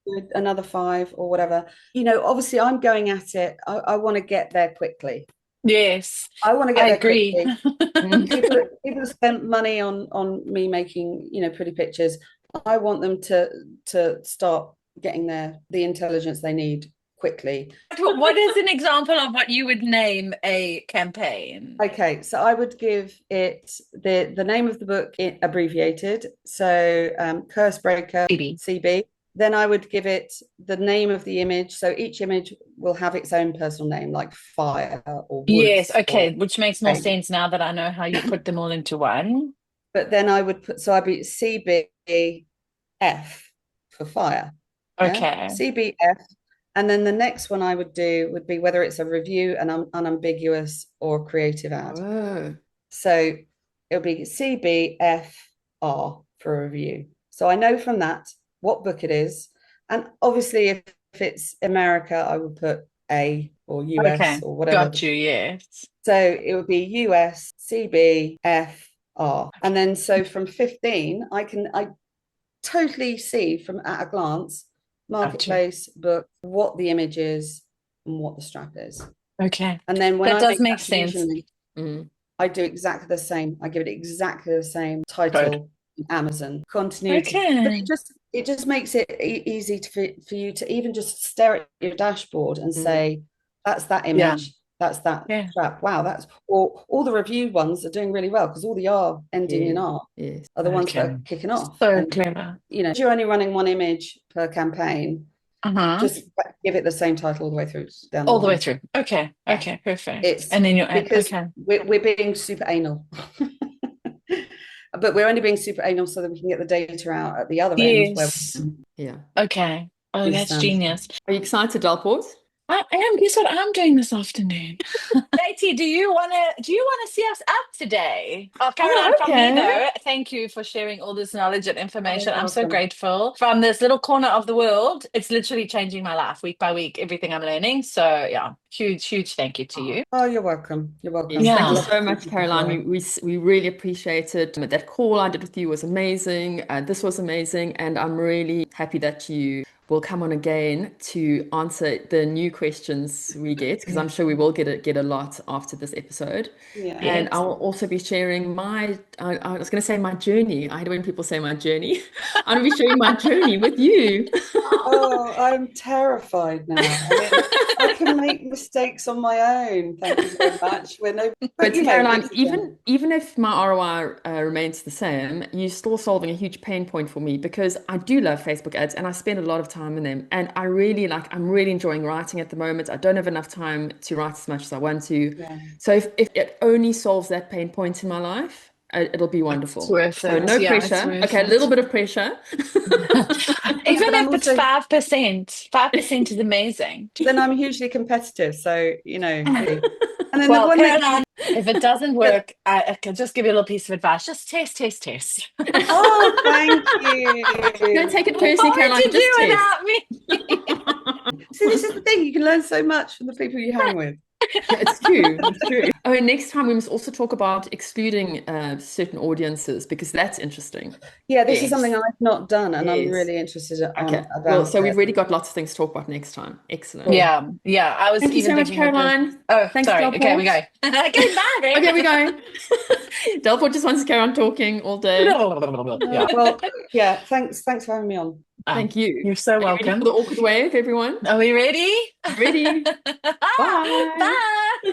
Yes. do another five or whatever. You know, obviously, I'm going at it. I want to get there quickly. Yes. I want to get I there agree. quickly. Mm. People spent money on me making, you know, pretty pictures. I want them to start getting the intelligence they need quickly. What is an example of what you would name a campaign? Okay, so I would give it the name of the book abbreviated. So Curse Breaker Maybe. CB. Then I would give it the name of the image. So each image will have its own personal name, like fire or Yes, woods or okay, which makes more sense now that I know how you put them all into one. but then I would put, so I'd be CBF for fire. Yeah. Okay. CBF. And then the next one I would do would be whether it's a review, an unambiguous or creative ad. Oh, So it'll be CBFR for a review. So I know from that what book it is. And obviously, if it's America, I would put A or US Okay. or whatever. Got you, yes. So it would be US, CBFR. And then so from 15, I totally see from at a glance, Got you. marketplace, book, what the image is and what the strap is. Okay. And then when That I does make make sense. usually mm, I do exactly the same. I give it exactly the same Code. title in Amazon continuity. But Okay. it just makes it easy for you to even just stare at your dashboard and mm, say, that's that Yeah. image, that's that Yeah. strap. Wow, that's or all the reviewed ones are doing really well because all the R ending in yeah, R yes. are the ones that Okay. are kicking off. So And clever. you know, if you're only running one image per campaign, Uh-huh. just give it the same title all the way through down the All the way line. through. Okay. Yeah. Okay. Perfect. It's And then you add. because Okay. we're being super anal. But we're only being super anal so that we can get the data out at the other end where Yes. Yeah. Okay. Oh, that's understand. genius. Are you excited, Delport? I am. Guess what I'm doing this afternoon? Katie, do you wanna see us out today? Oh, Caroline, Oh, from me okay. though, thank you for sharing all this knowledge and Oh, information. you're I'm so welcome. grateful. From this little corner of the world, it's literally changing my life week by week, everything I'm learning. So yeah, huge, huge thank you to you. Oh, you're welcome. You're welcome. Yes, thank I you Yeah. love so much, speaking to Caroline. you. We really appreciate it. That call I did with you was amazing. This was amazing, and I'm really happy that you will come on again to answer the new questions we get, because I'm sure we will get a lot after this episode. Yeah. And I Yes. will also be sharing I was going to say my journey. I hate when people say my journey. I'm going to be sharing my journey with you. Oh, I'm terrified now. I mean, I can make mistakes on my own. Thank you very much. But But you know, Caroline, it's again. even if my ROI remains the same, you're still solving a huge pain point for me because I do love Facebook ads and I spend a lot of time in them. And I'm really enjoying writing at the moment. I don't have enough time to write as much as I want to. Yeah. So if it only solves that pain point in my life, It'll be It's wonderful. worth So it. no Yeah, it's pressure. worth Okay, a it. little bit of pressure. Even but I'm if it's also 5%, 5% is amazing. then I'm hugely competitive. So, you know, and then the Well, one that Caroline, if it doesn't work, I can just give you a little piece of advice. Just test, test, test. oh, thank you. Don't take it personally, What would Caroline. you Just do test. without me? See, this is the thing. You can learn so much from the people you hang with. Yeah, it's true. It's true. Oh, and next time we must also talk about excluding certain audiences because that's interesting. Yeah, this is Yes. something I've not done, and I'm Yes. really interested Okay. Well, about so we've it. really got lots of things to talk about next time. Excellent. Cool. Yeah. I was Thank you even so much, thinking with the. Caroline. Oh, Thanks, sorry. Okay, we go. Delport. Okay, bye, babe. Okay, we go. Delport just wants to carry on talking all day. Yeah. Well, yeah. Thanks for having me on. Thank you. You're so Are you ready welcome. for the awkward wave, everyone? Are we ready? Ready? Bye. Bye.